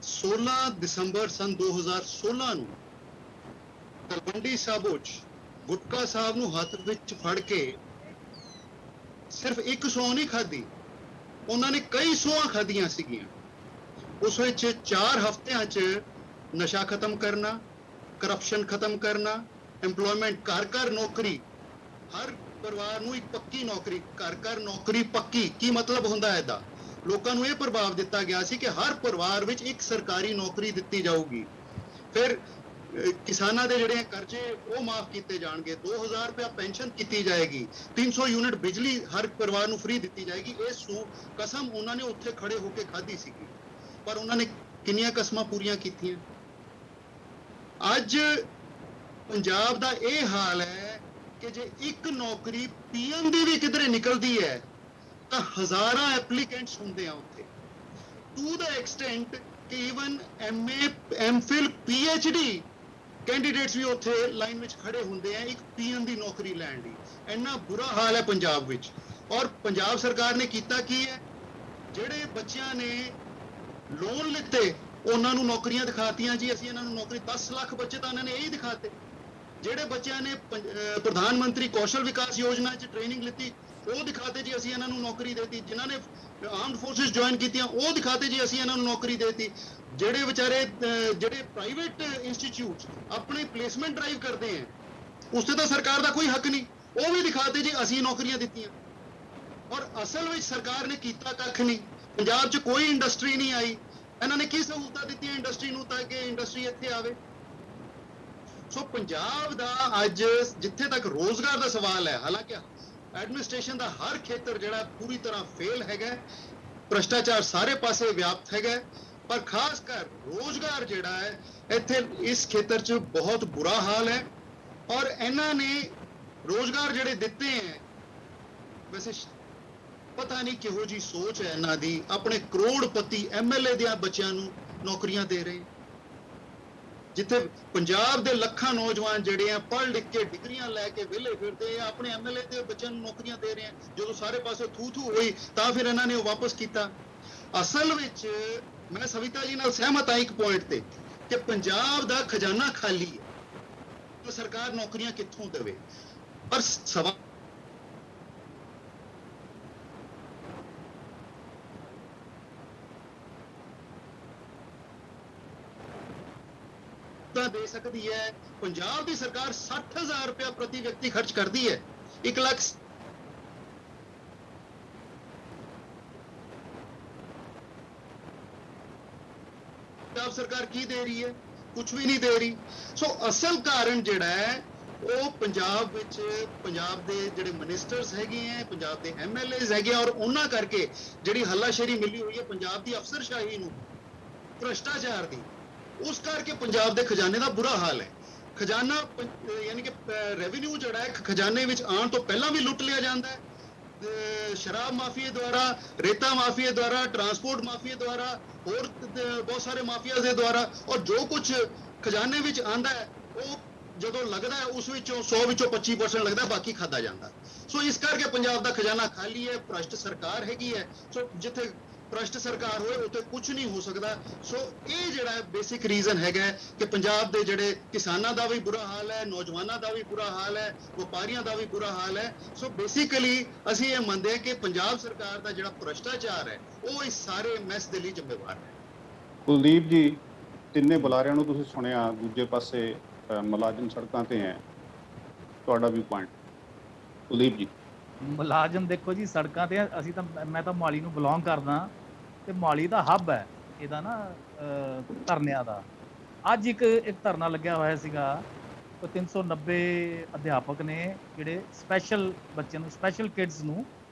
16 ਦਸੰਬਰ ਸਨ 2016 ਨੂੰ ਤਲਵੰਡੀ ਸਾਬੋ 'ਚ ਗੁਟਕਾ ਸਾਹਿਬ ਨੂੰ ਹੱਥ ਵਿੱਚ ਫੜ ਕੇ ਸਿਰਫ ਇੱਕ ਸਹੁੰ ਨਹੀਂ ਖਾਧੀ, ਉਹਨਾਂ ਨੇ ਕਈ ਸਹੁੰਆਂ ਖਾਧੀਆਂ ਸੀਗੀਆਂ। ਉਸ ਵਿੱਚ 4 ਹਫ਼ਤਿਆਂ 'ਚ ਨਸ਼ਾ ਖਤਮ ਕਰਨਾ, ਕਰਪਸ਼ਨ ਖਤਮ ਕਰਨਾ, ਐਮਪਲੋਇਮੈਂਟ, ਘਰ ਨੌਕਰੀ, ਹਰ ਪਰਿਵਾਰ ਨੂੰ ਇੱਕ ਪੱਕੀ ਨੌਕਰੀ, ਘਰ ਨੌਕਰੀ ਪੱਕੀ। ਕੀ ਮਤਲਬ ਹੁੰਦਾ ਹੈ ਇਹਦਾ? ਲੋਕਾਂ ਨੂੰ ਇਹ ਪ੍ਰਭਾਵ ਦਿੱਤਾ ਗਿਆ ਸੀ ਕਿ ਹਰ ਪਰਿਵਾਰ ਵਿੱਚ ਇੱਕ ਸਰਕਾਰੀ ਨੌਕਰੀ ਦਿੱਤੀ ਜਾਊਗੀ। ਫਿਰ ਕਿਸਾਨਾਂ ਦੇ ਜਿਹੜੇ ਕਰਜ਼ੇ ਉਹ ਮਾਫ ਕੀਤੇ ਜਾਣਗੇ, 2000 ਰੁਪਇਆ ਪੈਨਸ਼ਨ ਕੀਤੀ ਜਾਏਗੀ, 300 ਯੂਨਿਟ ਬਿਜਲੀ ਹਰ ਪਰਿਵਾਰ ਨੂੰ ਫ੍ਰੀ ਦਿੱਤੀ ਜਾਏਗੀ। ਇਹ ਕਸਮ ਉਹਨਾਂ ਨੇ ਉੱਥੇ ਖੜੇ ਹੋ ਕੇ ਖਾਧੀ ਸੀਗੀ, ਪਰ ਉਹਨਾਂ ਨੇ ਕਿੰਨੀਆਂ ਕਸਮਾਂ ਪੂਰੀਆਂ ਕੀਤੀਆਂ? ਅੱਜ ਪੰਜਾਬ ਦਾ ਇਹ ਹਾਲ ਹੈ ਕਿ ਜੇ ਇੱਕ ਨੌਕਰੀ PM ਦੀ ਵੀ ਕਿਧਰੇ ਨਿਕਲਦੀ ਹੈ ਤਾਂ ਹਜ਼ਾਰਾਂ ਐਪਲੀਕੈਂਟਸ ਹੁੰਦੇ ਆ ਉੱਥੇ, ਟੂ ਦਾ ਐਕਸਟੈਂਟ ਕਿ even MA, MPhil, PhD candidates ਵੀ ਉੱਥੇ ਲਾਈਨ ਵਿੱਚ ਖੜੇ ਹੁੰਦੇ ਆ ਇੱਕ PM ਦੀ ਨੌਕਰੀ ਲੈਣ ਲਈ। ਇੰਨਾ ਬੁਰਾ ਹਾਲ ਹੈ ਪੰਜਾਬ ਵਿੱਚ। ਔਰ ਪੰਜਾਬ ਸਰਕਾਰ ਨੇ ਕੀਤਾ ਕੀ ਹੈ? ਜਿਹੜੇ ਬੱਚਿਆਂ ਨੇ ਲੋਨ ਲਿੱਤੇ ਉਹਨਾਂ ਨੂੰ ਨੌਕਰੀਆਂ ਦਿਖਾਤੀਆਂ ਜੀ, ਅਸੀਂ ਇਹਨਾਂ ਨੂੰ ਨੌਕਰੀ 10 ਲੱਖ ਬੱਚੇ ਤਾਂ ਇਹਨਾਂ ਨੇ ਇਹੀ ਦਿਖਾਤੇ। ਜਿਹੜੇ ਬੱਚਿਆਂ ਨੇ ਪ੍ਰਧਾਨ ਮੰਤਰੀ ਕੌਸ਼ਲ ਵਿਕਾਸ ਯੋਜਨਾ 'ਚ ਟ੍ਰੇਨਿੰਗ ਲਿੱਤੀ ਉਹ ਦਿਖਾਤੇ ਜੀ, ਅਸੀਂ ਇਹਨਾਂ ਨੂੰ ਨੌਕਰੀ ਦੇਤੀ। ਜਿਨ੍ਹਾਂ ਨੇ ਆਰਮਡ ਫੋਰਸਿਸ ਜੁਆਇਨ ਕੀਤੀਆਂ ਉਹ ਦਿਖਾਤੇ ਜੀ, ਅਸੀਂ ਇਹਨਾਂ ਨੂੰ ਨੌਕਰੀ ਦੇਤੀ। ਜਿਹੜੇ ਵਿਚਾਰੇ ਜਿਹੜੇ ਪ੍ਰਾਈਵੇਟ ਇੰਸਟੀਚਿਊਟਸ ਆਪਣੇ ਪਲੇਸਮੈਂਟ ਡਰਾਈਵ ਕਰਦੇ ਆ ਉਸ ਤੇ ਤਾਂ ਸਰਕਾਰ ਦਾ ਕੋਈ ਹੱਕ ਨਹੀਂ, ਉਹ ਵੀ ਦਿਖਾਤੇ ਜੀ, ਅਸੀਂ ਨੌਕਰੀਆਂ ਦਿੱਤੀਆਂ। ਔਰ ਅਸਲ ਵਿੱਚ ਸਰਕਾਰ ਨੇ ਕੀਤਾ ਕੱਖ ਨਹੀਂ। ਪੰਜਾਬ 'ਚ ਕੋਈ ਇੰਡਸਟਰੀ ਨਹੀਂ ਆਈ। ਇਹਨਾਂ ਨੇ ਕੀ ਸਹੂਲਤਾਂ ਦਿੱਤੀਆਂ ਇੰਡਸਟਰੀ ਨੂੰ ਤਾਂ ਕਿ ਇੰਡਸਟਰੀ ਇੱਥੇ ਆਵੇ? ਸੋ ਪੰਜਾਬ ਦਾ ਅੱਜ ਜਿੱਥੇ ਤੱਕ ਰੋਜ਼ਗਾਰ ਦਾ ਸਵਾਲ ਹੈ, ਹਾਲਾਂਕਿ ਐਡਮਿਨਿਸਟ੍ਰੇਸ਼ਨ ਦਾ ਹਰ ਖੇਤਰ ਜਿਹੜਾ ਪੂਰੀ ਤਰ੍ਹਾਂ ਫੇਲ ਹੈਗਾ, ਭ੍ਰਸ਼ਟਾਚਾਰ ਸਾਰੇ ਪਾਸੇ ਵਿਆਪਤ ਹੈਗਾ, ਪਰ ਖਾਸ ਕਰ ਰੋਜ਼ਗਾਰ ਜਿਹੜਾ ਹੈ ਇੱਥੇ ਇਸ ਖੇਤਰ 'ਚ ਬਹੁਤ ਬੁਰਾ ਹਾਲ ਹੈ। ਔਰ ਇਹਨਾਂ ਨੇ ਰੋਜ਼ਗਾਰ ਜਿਹੜੇ ਦਿੱਤੇ ਹੈ, ਵੈਸੇ ਪਤਾ ਨਹੀਂ ਕਿਹੋ ਜੀ ਸੋਚ ਹੈ ਇਹਨਾਂ ਦੀ, ਆਪਣੇ ਕਰੋੜਪਤੀ ਐਮਐਲਏ ਦੇ ਬੱਚਿਆਂ ਨੂੰ ਨੌਕਰੀਆਂ ਦੇ ਰਹੇ। ਜਿੱਥੇ ਪੰਜਾਬ ਦੇ ਲੱਖਾਂ ਨੌਜਵਾਨ ਜਿਹੜੇ ਆ ਪੜ੍ਹ ਲਿਖ ਕੇ ਡਿਗਰੀਆਂ ਲੈ ਕੇ ਵਿਹਲੇ ਫਿਰਦੇ ਆ, ਆਪਣੇ ਐਮਐਲਏ ਦੇ ਬੱਚਿਆਂ ਨੂੰ ਨੌਕਰੀਆਂ ਦੇ ਰਹੇ ਆ। ਜਦੋਂ ਸਾਰੇ ਪਾਸੇ ਥੂ ਥੂ ਹੋਈ ਤਾਂ ਫਿਰ ਇਹਨਾਂ ਨੇ ਉਹ ਵਾਪਸ ਕੀਤਾ। ਅਸਲ ਵਿੱਚ ਮੈਂ ਸਵਿਤਾ ਜੀ ਨਾਲ ਸਹਿਮਤ ਹਾਂ ਇੱਕ ਪੁਆਇੰਟ ਤੇ ਕਿ ਪੰਜਾਬ ਦਾ ਖਜ਼ਾਨਾ ਖਾਲੀ ਹੈ, ਤਾਂ ਸਰਕਾਰ ਨੌਕਰੀਆਂ ਕਿੱਥੋਂ ਦੇਵੇ? ਪਰ ਸਵਾਲ ਤਾਂ ਦੇ ਸਕਦੀ ਹੈ। ਪੰਜਾਬ ਦੀ ਸਰਕਾਰ 60,000 ਰੁਪਇਆ ਪ੍ਰਤੀ ਵਿਅਕਤੀ ਖਰਚ ਕਰਦੀ ਹੈ। 1 ਲੱਖ ਪੰਜਾਬ ਸਰਕਾਰ ਕੀ ਦੇ ਰਹੀ ਹੈ? ਕੁਝ ਵੀ ਨਹੀਂ ਦੇ ਰਹੀ। ਸੋ ਅਸਲ ਕਾਰਨ ਜਿਹੜਾ ਹੈ ਉਹ ਪੰਜਾਬ ਵਿੱਚ ਪੰਜਾਬ ਦੇ ਜਿਹੜੇ ਮਿਨਿਸਟਰਸ ਹੈਗੇ ਹੈ, ਪੰਜਾਬ ਦੇ ਐਮਐਲਏਜ਼ ਹੈਗੇ ਔਰ ਉਹਨਾਂ ਕਰਕੇ ਜਿਹੜੀ ਹੱਲਾਸ਼ੇਰੀ ਮਿਲੀ ਹੋਈ ਹੈ ਪੰਜਾਬ ਦੀ ਅਫਸਰਸ਼ਾਹੀ ਨੂੰ, ਭ੍ਰਸ਼ਟਾਚਾਰ ਦੀ, ਉਸ ਕਰਕੇ ਪੰਜਾਬ ਦੇ ਖਜ਼ਾਨੇ ਦਾ ਬੁਰਾ ਹਾਲ ਹੈ। ਖਜ਼ਾਨਾ ਯਾਨੀ ਕਿ ਰੈਵਨਿਊ ਜਿਹੜਾ ਹੈ ਖਜ਼ਾਨੇ ਵਿੱਚ ਆਉਣ ਤੋਂ ਪਹਿਲਾਂ ਵੀ ਲੁੱਟ ਲਿਆ ਜਾਂਦਾ ਹੈ, ਸ਼ਰਾਬ ਮਾਫੀਏ ਦੁਆਰਾ, ਰੇਤਾ ਮਾਫੀਏ ਦੁਆਰਾ, ਟਰਾਂਸਪੋਰਟ ਮਾਫੀਏ ਦੁਆਰਾ, ਹੋਰ ਬਹੁਤ ਸਾਰੇ ਮਾਫੀਆ ਦੇ ਦੁਆਰਾ। ਔਰ ਜੋ ਕੁਝ ਖਜ਼ਾਨੇ ਵਿੱਚ ਆਂਦਾ ਹੈ ਉਹ ਜਦੋਂ ਲੱਗਦਾ ਹੈ ਉਸ ਵਿੱਚੋਂ 100 ਵਿੱਚੋਂ 25% ਲੱਗਦਾ, ਬਾਕੀ ਖਾਦਾ ਜਾਂਦਾ। ਸੋ ਇਸ ਕਰਕੇ ਪੰਜਾਬ ਦਾ ਖਜ਼ਾਨਾ ਖਾਲੀ ਹੈ, ਭ੍ਰਸ਼ਟ ਸਰਕਾਰ ਹੈਗੀ ਹੈ। ਸੋ ਜਿੱਥੇ ਭ੍ਰਸ਼ਟ ਸਰਕਾਰ ਹੋਏ ਉੱਥੇ ਕੁਝ ਨਹੀਂ ਹੋ ਸਕਦਾ। ਸੋ ਇਹ ਜਿਹੜਾ ਬੇਸਿਕ ਰੀਜ਼ਨ ਹੈਗਾ ਕਿ ਪੰਜਾਬ ਦੇ ਜਿਹੜੇ ਕਿਸਾਨਾਂ ਦਾ ਵੀ ਬੁਰਾ ਹਾਲ ਹੈ, ਨੌਜਵਾਨਾਂ ਦਾ ਵੀ ਬੁਰਾ ਹਾਲ ਹੈ, ਵਪਾਰੀਆਂ ਦਾ ਵੀ ਬੁਰਾ ਹਾਲ ਹੈ। ਸੋ ਬੇਸਿਕਲੀ ਅਸੀਂ ਇਹ ਮੰਨਦੇ ਹਾਂ ਕਿ ਪੰਜਾਬ ਸਰਕਾਰ ਦਾ ਜਿਹੜਾ ਭ੍ਰਸ਼ਟਾਚਾਰ ਹੈ ਉਹ ਇਸ ਸਾਰੇ ਮੈਸ ਦੇ ਲਈ ਜ਼ਿੰਮੇਵਾਰ ਹੈ। ਕੁਲਦੀਪ ਜੀ, ਤਿੰਨੇ ਬੁਲਾਰਿਆਂ ਨੂੰ ਤੁਸੀਂ ਸੁਣਿਆ, ਦੂਜੇ ਪਾਸੇ ਮੁਲਾਜ਼ਮ ਸੜਕਾਂ ਤੇ ਹੈ, ਤੁਹਾਡਾ ਵੀ ਪੁਆਇੰਟ ਕੁਲਦੀਪ ਜੀ? ਮੁਲਾਜ਼ਮ ਦੇਖੋ ਜੀ ਸੜਕਾਂ ਤੇ ਅਸੀਂ ਤਾਂ, ਮੈਂ ਤਾਂ ਮੋਹਾਲੀ ਨੂੰ ਬਿਲੋਂਗ ਕਰਦਾ ਤੇ ਮੋਹਾਲੀ ਦਾ ਹੱਬ ਹੈ ਇਹਦਾ ਨਾ ਧਰਨਿਆਂ ਦਾ। ਅੱਜ ਇੱਕ ਧਰਨਾ ਲੱਗਿਆ ਹੋਇਆ ਸੀਗਾ, 390 ਅਧਿਆਪਕ ਨੇ ਜਿਹੜੇ ਸਪੈਸ਼ਲ ਬੱਚਿਆਂ ਨੂੰ, ਸਪੈਸ਼ਲ ਕਿਡਸ ਨੂੰ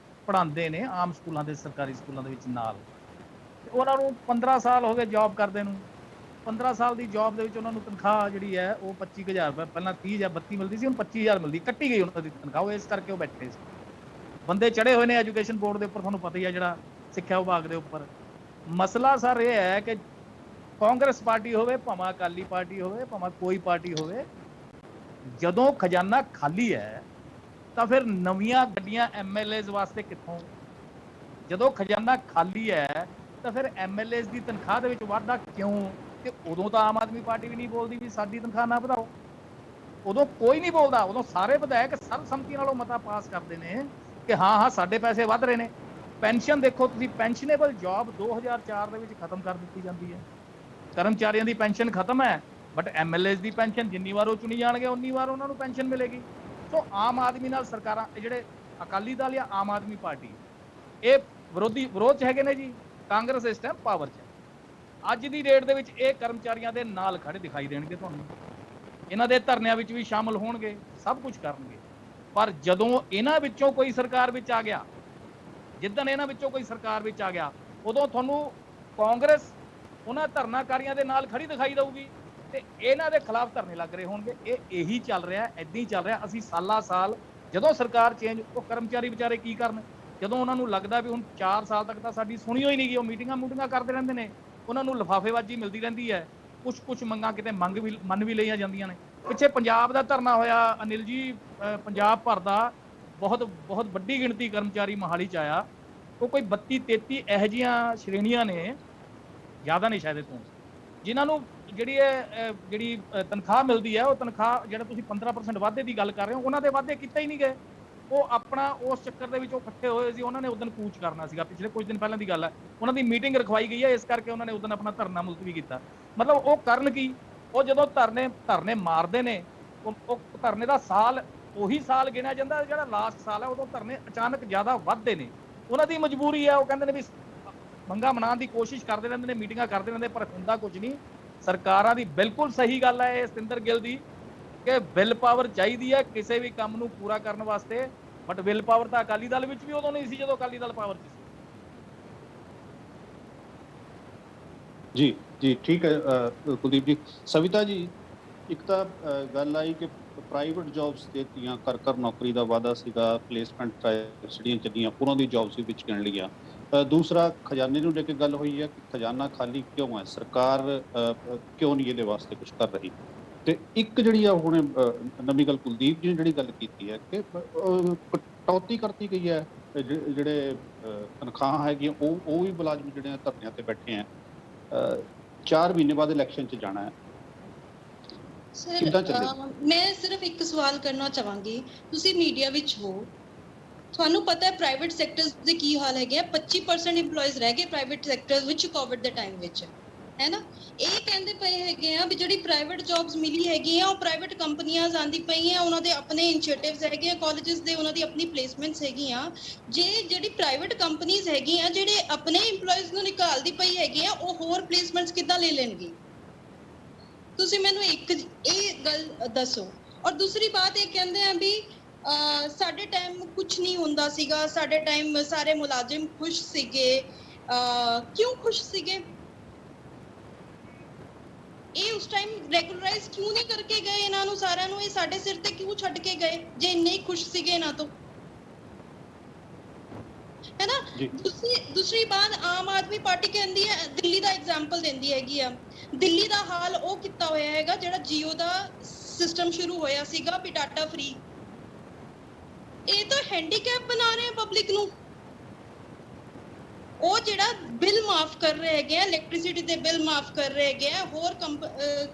ਪੜ੍ਹਾਉਂਦੇ ਨੇ ਆਮ ਸਕੂਲਾਂ ਦੇ, ਸਰਕਾਰੀ ਸਕੂਲਾਂ ਦੇ ਵਿੱਚ ਨਾਲ। ਉਹਨਾਂ ਨੂੰ 15 ਸਾਲ ਹੋ ਗਏ ਜੌਬ ਕਰਦੇ ਨੂੰ। 15 ਸਾਲ ਦੀ ਜੌਬ ਦੇ ਵਿੱਚ ਉਹਨਾਂ ਨੂੰ ਤਨਖਾਹ ਜਿਹੜੀ ਹੈ ਉਹ 25,000 ਰੁਪਏ, ਪਹਿਲਾਂ 30 ਜਾਂ 32 ਮਿਲਦੀ ਸੀ, ਹੁਣ 25,000 ਮਿਲਦੀ, ਕੱਟੀ ਗਈ ਉਹਨਾਂ ਦੀ ਤਨਖਾਹ। ਇਸ ਕਰਕੇ ਉਹ ਬੈਠੇ ਸੀ। ਬੰਦੇ ਚੜੇ ਹੋਏ ਨੇ ਐਜੂਕੇਸ਼ਨ ਬੋਰਡ ਦੇ ਉੱਪਰ, ਤੁਹਾਨੂੰ ਪਤਾ ਹੀ ਹੈ, ਜਿਹੜਾ ਸਿੱਖਿਆ ਵਿਭਾਗ ਦੇ ਉੱਪਰ। ਮਸਲਾ ਸਰ ਇਹ ਹੈ ਕਿ ਕਾਂਗਰਸ ਪਾਰਟੀ ਹੋਵੇ, ਭਾਵੇਂ ਅਕਾਲੀ ਪਾਰਟੀ ਹੋਵੇ, ਭਾਵੇਂ ਕੋਈ ਪਾਰਟੀ ਹੋਵੇ, ਜਦੋਂ ਖਜ਼ਾਨਾ ਖਾਲੀ ਹੈ ਤਾਂ ਫਿਰ ਨਵੀਆਂ ਗੱਡੀਆਂ ਐਮਐਲਏਜ਼ ਵਾਸਤੇ ਕਿੱਥੋਂ? ਜਦੋਂ ਖਜ਼ਾਨਾ ਖਾਲੀ ਹੈ ਤਾਂ ਫਿਰ ਐਮਐਲਏਜ਼ ਦੀ ਤਨਖਾਹ ਦੇ ਵਿੱਚ ਵਾਧਾ ਕਿਉਂ? ਤੇ ਉਦੋਂ ਤਾਂ ਆਮ ਆਦਮੀ ਪਾਰਟੀ ਵੀ ਨਹੀਂ ਬੋਲਦੀ ਵੀ ਸਾਡੀ ਤਨਖਾਹ ਨਾ ਵਧਾਓ। ਉਦੋਂ ਕੋਈ ਨਹੀਂ ਬੋਲਦਾ। ਉਦੋਂ ਸਾਰੇ ਵਿਧਾਇਕ ਸਰਬਸੰਮਤੀ ਨਾਲੋਂ ਮਤਾ ਪਾਸ ਕਰਦੇ ਨੇ ਕਿ ਹਾਂ ਸਾਡੇ ਪੈਸੇ ਵੱਧ ਰਹੇ ਨੇ। ਪੈਨਸ਼ਨ ਦੇਖੋ ਤੁਸੀਂ, ਪੈਨਸ਼ਨੇਬਲ ਜੌਬ 2004 ਦੇ ਵਿੱਚ ਖਤਮ ਕਰ ਦਿੱਤੀ ਜਾਂਦੀ ਹੈ। ਕਰਮਚਾਰੀਆਂ ਦੀ ਪੈਨਸ਼ਨ ਖਤਮ ਹੈ, ਬਟ ਐਮਐਲਏਜ਼ ਦੀ ਪੈਨਸ਼ਨ ਜਿੰਨੀ ਵਾਰ ਉਹ ਚੁਣੀ ਜਾਣਗੇ ਉਨੀ ਵਾਰ ਉਹਨਾਂ ਨੂੰ ਪੈਨਸ਼ਨ ਮਿਲੇਗੀ। ਸੋ ਆਮ ਆਦਮੀ ਨਾਲ ਸਰਕਾਰਾਂ, ਜਿਹੜੇ ਅਕਾਲੀ ਦਲ ਜਾਂ ਆਮ ਆਦਮੀ ਪਾਰਟੀ, ਇਹ ਵਿਰੋਧ 'ਚ ਹੈਗੇ ਨੇ ਜੀ। ਕਾਂਗਰਸ ਇਸ ਟਾਈਮ ਪਾਵਰ 'ਚ ਹੈ। ਅੱਜ ਦੀ ਡੇਟ ਦੇ ਵਿੱਚ ਇਹ ਕਰਮਚਾਰੀਆਂ ਦੇ ਨਾਲ ਖੜੇ ਦਿਖਾਈ ਦੇਣਗੇ ਤੁਹਾਨੂੰ, ਇਹਨਾਂ ਦੇ ਧਰਨਿਆਂ ਵਿੱਚ ਵੀ ਸ਼ਾਮਲ ਹੋਣਗੇ, ਸਭ ਕੁਝ ਕਰਨਗੇ। ਪਰ ਜਦੋਂ ਇਹਨਾਂ ਵਿੱਚੋਂ ਕੋਈ ਸਰਕਾਰ ਵਿੱਚ ਆ ਗਿਆ, ਜਿੱਦਣ ਇਹਨਾਂ ਵਿੱਚੋਂ ਕੋਈ ਸਰਕਾਰ ਵਿੱਚ ਆ ਗਿਆ, ਉਦੋਂ ਤੁਹਾਨੂੰ ਕਾਂਗਰਸ ਉਹਨਾਂ ਧਰਨਾਕਾਰੀਆਂ ਦੇ ਨਾਲ ਖੜੀ ਦਿਖਾਈ ਦੇਊਗੀ ਤੇ ਇਹਨਾਂ ਦੇ ਖਿਲਾਫ ਧਰਨੇ ਲੱਗ ਰਹੇ ਹੋਣਗੇ। ਇਹੀ ਚੱਲ ਰਿਹਾ, ਏਦਾਂ ਹੀ ਚੱਲ ਰਿਹਾ। ਅਸੀਂ ਸਾਲਾਂ ਸਾਲ, ਜਦੋਂ ਸਰਕਾਰ ਚੇਂਜ, ਉਹ ਕਰਮਚਾਰੀ ਵਿਚਾਰੇ ਕੀ ਕਰਨ? ਜਦੋਂ ਉਹਨਾਂ ਨੂੰ ਲੱਗਦਾ ਵੀ ਹੁਣ 4 ਸਾਲ ਤੱਕ ਤਾਂ ਸਾਡੀ ਸੁਣੀ ਹੋਈ ਨਹੀਂ ਗਈ, ਉਹ ਮੀਟਿੰਗਾਂ ਕਰਦੇ ਰਹਿੰਦੇ ਨੇ, ਉਹਨਾਂ ਨੂੰ ਲਿਫਾਫੇਬਾਜ਼ੀ ਮਿਲਦੀ ਰਹਿੰਦੀ ਹੈ। ਕੁਛ ਮੰਗਾਂ ਕਿਤੇ ਮੰਨ ਵੀ ਲਈਆਂ ਜਾਂਦੀਆਂ ਨੇ। ਪਿੱਛੇ ਪੰਜਾਬ ਦਾ ਧਰਨਾ ਹੋਇਆ ਅਨਿਲ ਜੀ, ਪੰਜਾਬ ਭਰ ਦਾ ਬਹੁਤ ਵੱਡੀ ਗਿਣਤੀ ਕਰਮਚਾਰੀ ਮੋਹਾਲੀ 'ਚ ਆਇਆ। ਉਹ ਕੋਈ 32 33 ਇਹੋ ਜਿਹੀਆਂ ਸ਼੍ਰੇਣੀਆਂ ਨੇ, ਜ਼ਿਆਦਾ ਨਹੀਂ ਸ਼ਾਇਦ ਤੋਂ, ਜਿਨ੍ਹਾਂ ਨੂੰ ਜਿਹੜੀ ਤਨਖਾਹ ਮਿਲਦੀ ਹੈ, ਉਹ ਤਨਖਾਹ ਜਿਹੜਾ ਤੁਸੀਂ 15% ਵਾਧੇ ਦੀ ਗੱਲ ਕਰ ਰਹੇ ਹੋ, ਉਹਨਾਂ ਦੇ ਵਾਧੇ ਕੀਤੇ ਹੀ ਨਹੀਂ ਗਏ। ਉਹ ਆਪਣਾ ਉਸ ਚੱਕਰ ਦੇ ਵਿੱਚ ਉਹ ਇਕੱਠੇ ਹੋਏ ਸੀ, ਉਹਨਾਂ ਨੇ ਉਦੋਂ ਕੂਚ ਕਰਨਾ ਸੀਗਾ, ਪਿਛਲੇ ਕੁਝ ਦਿਨ ਪਹਿਲਾਂ ਦੀ ਗੱਲ ਹੈ, ਉਹਨਾਂ ਦੀ ਮੀਟਿੰਗ ਰਖਵਾਈ ਗਈ ਹੈ, ਇਸ ਕਰਕੇ ਉਹਨਾਂ ਨੇ ਉਦੋਂ ਆਪਣਾ ਧਰਨਾ ਮੁਲਤਵੀ ਕੀਤਾ। ਮਤਲਬ ਉਹ ਕਰਨ ਕੀ, ਉਹ ਜਦੋਂ ਧਰਨੇ ਮਾਰਦੇ ਨੇ, ਉਹ ਧਰਨੇ ਦਾ ਸਾਲ ਉਹੀ ਸਾਲ ਗਿਣਿਆ ਜਾਂਦਾ ਜਿਹੜਾ ਲਾਸਟ ਸਾਲ ਹੈ, ਉਦੋਂ ਧਰਨੇ ਅਚਾਨਕ ਜ਼ਿਆਦਾ ਵੱਧਦੇ ਨੇ। ਉਹਨਾਂ ਦੀ ਮਜਬੂਰੀ ਹੈ, ਉਹ ਕਹਿੰਦੇ ਨੇ ਵੀ ਮੰਗਾਂ ਮਨਾਉਣ ਦੀ ਕੋਸ਼ਿਸ਼ ਕਰਦੇ ਰਹਿੰਦੇ ਨੇ, ਮੀਟਿੰਗਾਂ ਕਰਦੇ ਰਹਿੰਦੇ, ਪਰ ਹੁੰਦਾ ਕੁਝ ਨਹੀਂ। ਸਰਕਾਰਾਂ ਦੀ ਬਿਲਕੁਲ ਸਹੀ ਗੱਲ ਹੈ ਇਹ ਸਤਿੰਦਰ ਗਿੱਲ ਦੀ, ਕਿ ਵਿਲ ਪਾਵਰ ਚਾਹੀਦੀ ਹੈ ਕਿਸੇ ਵੀ ਕੰਮ ਨੂੰ ਪੂਰਾ ਕਰਨ ਵਾਸਤੇ, ਬਟ ਵਿਲ ਪਾਵਰ ਤਾਂ ਅਕਾਲੀ ਦਲ ਵਿੱਚ ਵੀ ਉਦੋਂ ਨਹੀਂ ਸੀ ਜਦੋਂ ਅਕਾਲੀ ਦਲ ਪਾਵਰ 'ਚ ਸੀ। ਜੀ ਜੀ, ਠੀਕ ਹੈ ਕੁਲਦੀਪ ਜੀ। ਸਵਿਤਾ ਜੀ, ਇੱਕ ਤਾਂ ਗੱਲ ਆਈ ਕਿ ਪ੍ਰਾਈਵੇਟ ਜੌਬਸ ਦਿੱਤੀਆਂ, ਕਰ ਨੌਕਰੀ ਦਾ ਵਾਅਦਾ ਸੀਗਾ, ਪਲੇਸਮੈਂਟ ਜਿਹੜੀਆਂ ਚੱਲੀਆਂ ਉਹਨਾਂ ਦੀ ਜੌਬਸ ਵੀ ਵਿੱਚ ਗਿਣ ਲਈਆਂ। ਦੂਸਰਾ, ਖਜ਼ਾਨੇ ਨੂੰ ਲੈ ਕੇ ਗੱਲ ਹੋਈ ਹੈ ਕਿ ਖਜ਼ਾਨਾ ਖਾਲੀ ਕਿਉਂ ਹੈ, ਸਰਕਾਰ ਕਿਉਂ ਨਹੀਂ ਇਹਦੇ ਵਾਸਤੇ ਕੁਝ ਕਰ ਰਹੀ। ਤੇ ਇੱਕ ਜਿਹੜੀ ਆ ਹੁਣ ਨਵੀਂ ਗੱਲ ਕੁਲਦੀਪ ਜੀ ਨੇ ਜਿਹੜੀ ਗੱਲ ਕੀਤੀ ਹੈ ਕਿ ਕਟੌਤੀ ਕਰਤੀ ਗਈ ਹੈ, ਜਿਹੜੇ ਤਨਖਾਹ ਹੈਗੀਆਂ ਉਹ ਵੀ ਮੁਲਾਜ਼ਮ ਜਿਹੜੇ ਧਰਨਿਆਂ ਤੇ ਬੈਠੇ ਆ, 4 ਮਹੀਨੇ ਬਾਅਦ ਇਲੈਕਸ਼ਨ 'ਚ ਜਾਣਾ ਹੈ। ਸਰ, ਮੈਂ ਸਿਰਫ ਇੱਕ ਸਵਾਲ ਕਰਨਾ ਚਾਹਾਂਗੀ। ਤੁਸੀਂ ਮੀਡੀਆ ਵਿੱਚ ਹੋ, ਤੁਹਾਨੂੰ ਪਤਾ ਹੈ ਪ੍ਰਾਈਵੇਟ ਸੈਕਟਰਸ ਦੇ ਕੀ ਹਾਲ ਹੈਗੇ ਆ। 25% EMPLOYEES ਰਹਿ ਗਏ ਪ੍ਰਾਈਵੇਟ ਸੈਕਟਰ ਵਿੱਚ ਕੋਵਿਡ ਦੇ ਟਾਈਮ ਵਿੱਚ, ਹੈ ਨਾ। ਇਹ ਕਹਿੰਦੇ ਪਏ ਹੈਗੇ ਆ ਵੀ ਜਿਹੜੀ ਪ੍ਰਾਈਵੇਟ ਜੌਬਸ ਮਿਲੀ ਹੈਗੀ ਆ, ਉਹ ਪ੍ਰਾਈਵੇਟ ਕੰਪਨੀਆਂ ਆਂਦੀ ਪਈਆਂ, ਉਹਨਾਂ ਦੇ ਆਪਣੇ ਇਨੀਸ਼ੀਏਟਿਵਸ ਹੈਗੇ ਆ, ਕਾਲਜਸ ਦੇ ਉਹਨਾਂ ਦੀ ਆਪਣੀ ਪਲੇਸਮੈਂਟਸ ਹੈਗੀਆਂ। ਜਿਹੜੀ ਪ੍ਰਾਈਵੇਟ ਕੰਪਨੀਆਂ ਹੈਗੀਆਂ ਜਿਹੜੇ ਆਪਣੇ EMPLOYEES ਨੂੰ ਨਿਕਾਲਦੀ ਪਈ ਹੈਗੀ ਆ, ਉਹ ਹੋਰ ਪਲੇਸਮੈਂਟਸ ਕਿੱਦਾਂ ਲੈ ਲੈਣਗੇ? ਤੁਸੀਂ ਮੈਨੂੰ ਇਹ ਗੱਲ ਦੱਸੋ। ਔਰ ਦੂਸਰੀ ਬਾਤ ਇਹ ਕਹਿੰਦੇ ਆ ਵੀ ਸਾਡੇ ਟਾਈਮ ਕੁਝ ਨਹੀਂ ਹੁੰਦਾ ਸੀਗਾ, ਸਾਡੇ ਟਾਈਮ ਸਾਰੇ ਮੁਲਾਜ਼ਮ ਖੁਸ਼ ਸੀਗੇ। ਕਿਉਂ ਖੁਸ਼ ਸੀਗੇ? ਇਹ ਉਸ ਟਾਈਮ ਰੈਗੂਲਰਾਈਜ਼ ਕਿਉਂ ਨਹੀਂ ਕਰਕੇ ਗਏ ਇਹਨਾਂ ਨੂੰ ਸਾਰਿਆਂ ਨੂੰ? ਇਹ ਸਾਡੇ ਸਿਰ ਤੇ ਕਿਉਂ ਛੱਡ ਕੇ ਗਏ ਜੇ ਇੰਨੇ ਹੀ ਖੁਸ਼ ਸੀਗੇ ਇਹਨਾਂ ਤੋਂ, ਹੈ ਨਾ। ਦੂਸਰੀ ਬਾਤ, ਆਮ ਆਦਮੀ ਪਾਰਟੀ ਕਹਿੰਦੀ ਹੈ, ਦਿੱਲੀ ਦਾ ਐਗਜ਼ਾਮਪਲ ਦਿੰਦੀ ਹੈਗੀ ਆ। ਦਿੱਲੀ ਦਾ ਹਾਲ ਉਹ ਕੀਤਾ ਹੋਇਆ ਹੈਗਾ ਜਿਹੜਾ ਜੀਓ ਦਾ ਸਿਸਟਮ ਸ਼ੁਰੂ ਹੋਇਆ ਸੀਗਾ ਵੀ ਡਾਟਾ ਫ੍ਰੀ। ਇਹ ਤਾਂ ਹੈਂਡੀਕੈਪ ਬਣਾ ਰਹੇ ਆ ਪਬਲਿਕ ਨੂੰ। ਉਹ ਜਿਹੜਾ ਬਿੱਲ ਮਾਫ ਕਰ ਰਹੇ ਹੈਗੇ ਆ, ਇਲੈਕਟ੍ਰਿਸਿਟੀ ਦੇ ਬਿੱਲ ਮਾਫ ਕਰ ਰਹੇ ਹੈਗੇ ਆ, ਹੋਰ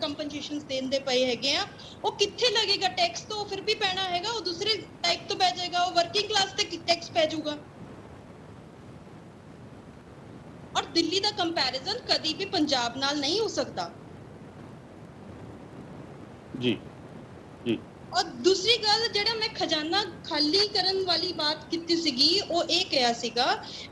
ਕੰਪਨਸੇਸ਼ਨਸ ਦੇਂਦੇ ਪਏ ਹੈਗੇ ਆ, ਉਹ ਕਿੱਥੇ ਲੱਗੇਗਾ? ਟੈਕਸ ਤੋਂ ਫਿਰ ਵੀ ਪੈਣਾ ਹੈਗਾ, ਉਹ ਦੂਸਰੇ ਟਾਈਪ ਤੋਂ ਪੈ ਜਾਏਗਾ, ਉਹ ਵਰਕਿੰਗ ਕਲਾਸ ਤੇ ਟੈਕਸ ਪੈ ਜਾਊਗਾ। ਔਰ ਦਿੱਲੀ ਦਾ ਕੰਪੈਰੀਜ਼ਨ ਕਦੀ ਵੀ ਪੰਜਾਬ ਨਾਲ ਨਹੀਂ ਹੋ ਸਕਦਾ। ਜੀ ਜੀ। ਔਰ ਦੂਸਰੀ ਗੱਲ, ਜਿਹੜਾ ਮੈਂ ਖਜ਼ਾਨਾ ਖਾਲੀ ਕਰਨ ਵਾਲੀ ਬਾਤ ਕੀਤੀ ਸੀਗੀ, ਉਹ ਇਹ ਕਿਹਾ ਸੀਗਾ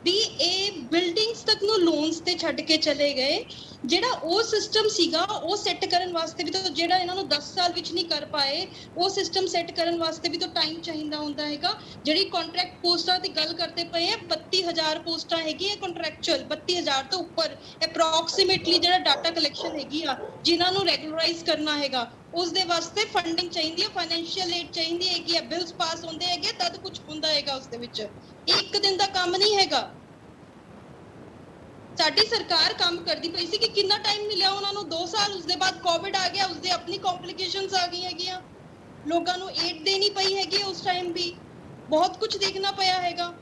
ਵੀ ਇਹ ਬਿਲਡਿੰਗਸ ਤੱਕ ਨੂੰ ਲੋਨਸ ਤੇ ਛੱਡ ਕੇ ਚਲੇ ਗਏ। ਜਿਹੜਾ ਉਹ ਸਿਸਟਮ ਸੀਗਾ ਉਹ ਸੈੱਟ ਕਰਨ ਵਾਸਤੇ ਵੀ ਤਾਂ, ਜਿਹੜਾ ਇਹਨਾਂ ਨੂੰ 10 ਸਾਲ ਵਿੱਚ ਨਹੀਂ ਕਰ ਪਾਏ, ਉਹ ਸਿਸਟਮ ਸੈੱਟ ਕਰਨ ਵਾਸਤੇ ਵੀ ਤਾਂ ਟਾਈਮ ਚਾਹੀਦਾ ਹੁੰਦਾ ਹੈਗਾ। ਜਿਹੜੀ ਕੰਟਰੈਕਟ ਪੋਸਟਾਂ ਦੀ ਗੱਲ ਕਰਦੇ ਪਏ ਆ, 32,000 ਪੋਸਟਾਂ ਹੈਗੀਆਂ ਕੰਟਰੈਕਚੁਅਲ, 32,000 ਤੋਂ ਉੱਪਰ ਅਪਰੋਕਸੀਮੇਟਲੀ ਜਿਹੜਾ ਡਾਟਾ ਕਲੈਕਸ਼ਨ ਹੈਗੀ ਆ, ਜਿਨ੍ਹਾਂ ਨੂੰ ਰੈਗੂਲਰਾਈਜ਼ ਕਰਨਾ ਹੈਗਾ, ਉਸ ਦੇ ਵਾਸਤੇ ਫੰਡਿੰਗ ਚਾਹੀਦੀ ਹੈ, ਫਾਈਨੈਂਸ਼ੀਅਲ ਏਡ ਚਾਹੀਦੀ ਹੈਗੀ ਆ, ਬਿਲਸ ਪਾਸ ਹੁੰਦੇ ਹੈਗੇ ਤਦ ਕੁਝ ਹੁੰਦਾ ਹੈਗਾ ਉਸ ਦੇ ਵਿੱਚ। ਇੱਕ ਦਿਨ ਦਾ ਕੰਮ ਨਹੀਂ ਹੈਗਾ। ਸਾਡੀ ਸਰਕਾਰ ਕੰਮ ਕਰਦੀ ਪਈ ਸੀ ਕਿ ਕਿੰਨਾ ਟਾਈਮ ਮਿਲਿਆ ਉਹਨਾਂ ਨੂੰ? 2 ਸਾਲ। ਉਸ ਦੇ ਬਾਅਦ ਕੋਵਿਡ ਆ ਗਿਆ, ਉਸਦੇ ਆਪਣੀ ਕੰਪਲਿਕੇਸ਼ਨਸ ਆ ਗਈ ਹੈਗੀਆਂ, ਲੋਕਾਂ ਨੂੰ ਏਡ ਦੇਣੀ ਪਈ ਹੈਗੀ ਉਸ ਟਾਈਮ ਵੀ, ਬਹੁਤ ਕੁਝ ਦੇਖਣਾ ਪਿਆ ਹੈਗਾ।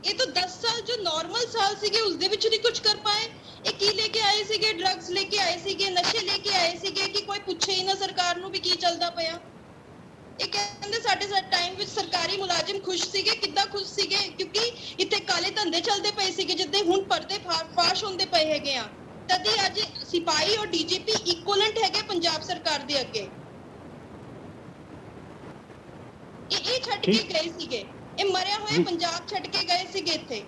ਇਹ ਤਾਂ 10 ਸਾਲ ਜੋ ਨਾਰਮਲ ਸਾਲ ਸੀਗੇ ਉਸਦੇ ਵਿੱਚ ਨਹੀਂ ਕੁਝ ਕਰ ਪਾਏ। ਇਹ ਕੀ ਲੈ ਕੇ ਆਏ ਸੀਗੇ? ਡਰੱਗਸ ਲੈ ਕੇ ਆਏ ਸੀਗੇ, ਨਸ਼ੇ ਲੈ ਕੇ ਆਏ ਸੀਗੇ ਕਿ ਕੋਈ ਪੁੱਛੇ ਹੀ ਨਾ ਸਰਕਾਰ ਨੂੰ ਵੀ ਕੀ ਚੱਲਦਾ ਪਿਆ। ਇਹ ਕਹਿੰਦੇ ਸਾਡੇ ਟਾਈਮ ਵਿੱਚ ਸਰਕਾਰੀ ਮੁਲਾਜ਼ਮ ਖੁਸ਼ ਸੀਗੇ। ਕਿੱਦਾਂ ਖੁਸ਼ ਸੀਗੇ? ਕਿਉਂਕਿ ਇੱਥੇ ਕਾਲੇ ਧੰਦੇ ਚੱਲਦੇ ਪਏ ਸੀਗੇ, ਜਿੱਦੇ ਹੁਣ ਪਰਦੇ ਫਾਸ਼ ਹੁੰਦੇ ਪਏ ਹੈਗੇ ਆ। ਤਦੇ ਅੱਜ ਸਿਪਾਹੀ ਔਰ ਡੀਜੀਪੀ ਇਕੁਅਲੈਂਟ ਹੈਗੇ ਪੰਜਾਬ ਸਰਕਾਰ ਦੇ ਅੱਗੇ। ਇਹ ਛੱਡ ਕੇ ਗਏ ਸੀਗੇ, ਇਹ ਮਰਿਆ ਹੋਇਆ ਪੰਜਾਬ ਛੱਡ ਕੇ ਗਏ ਸੀਗੇ ਇੱਥੇ।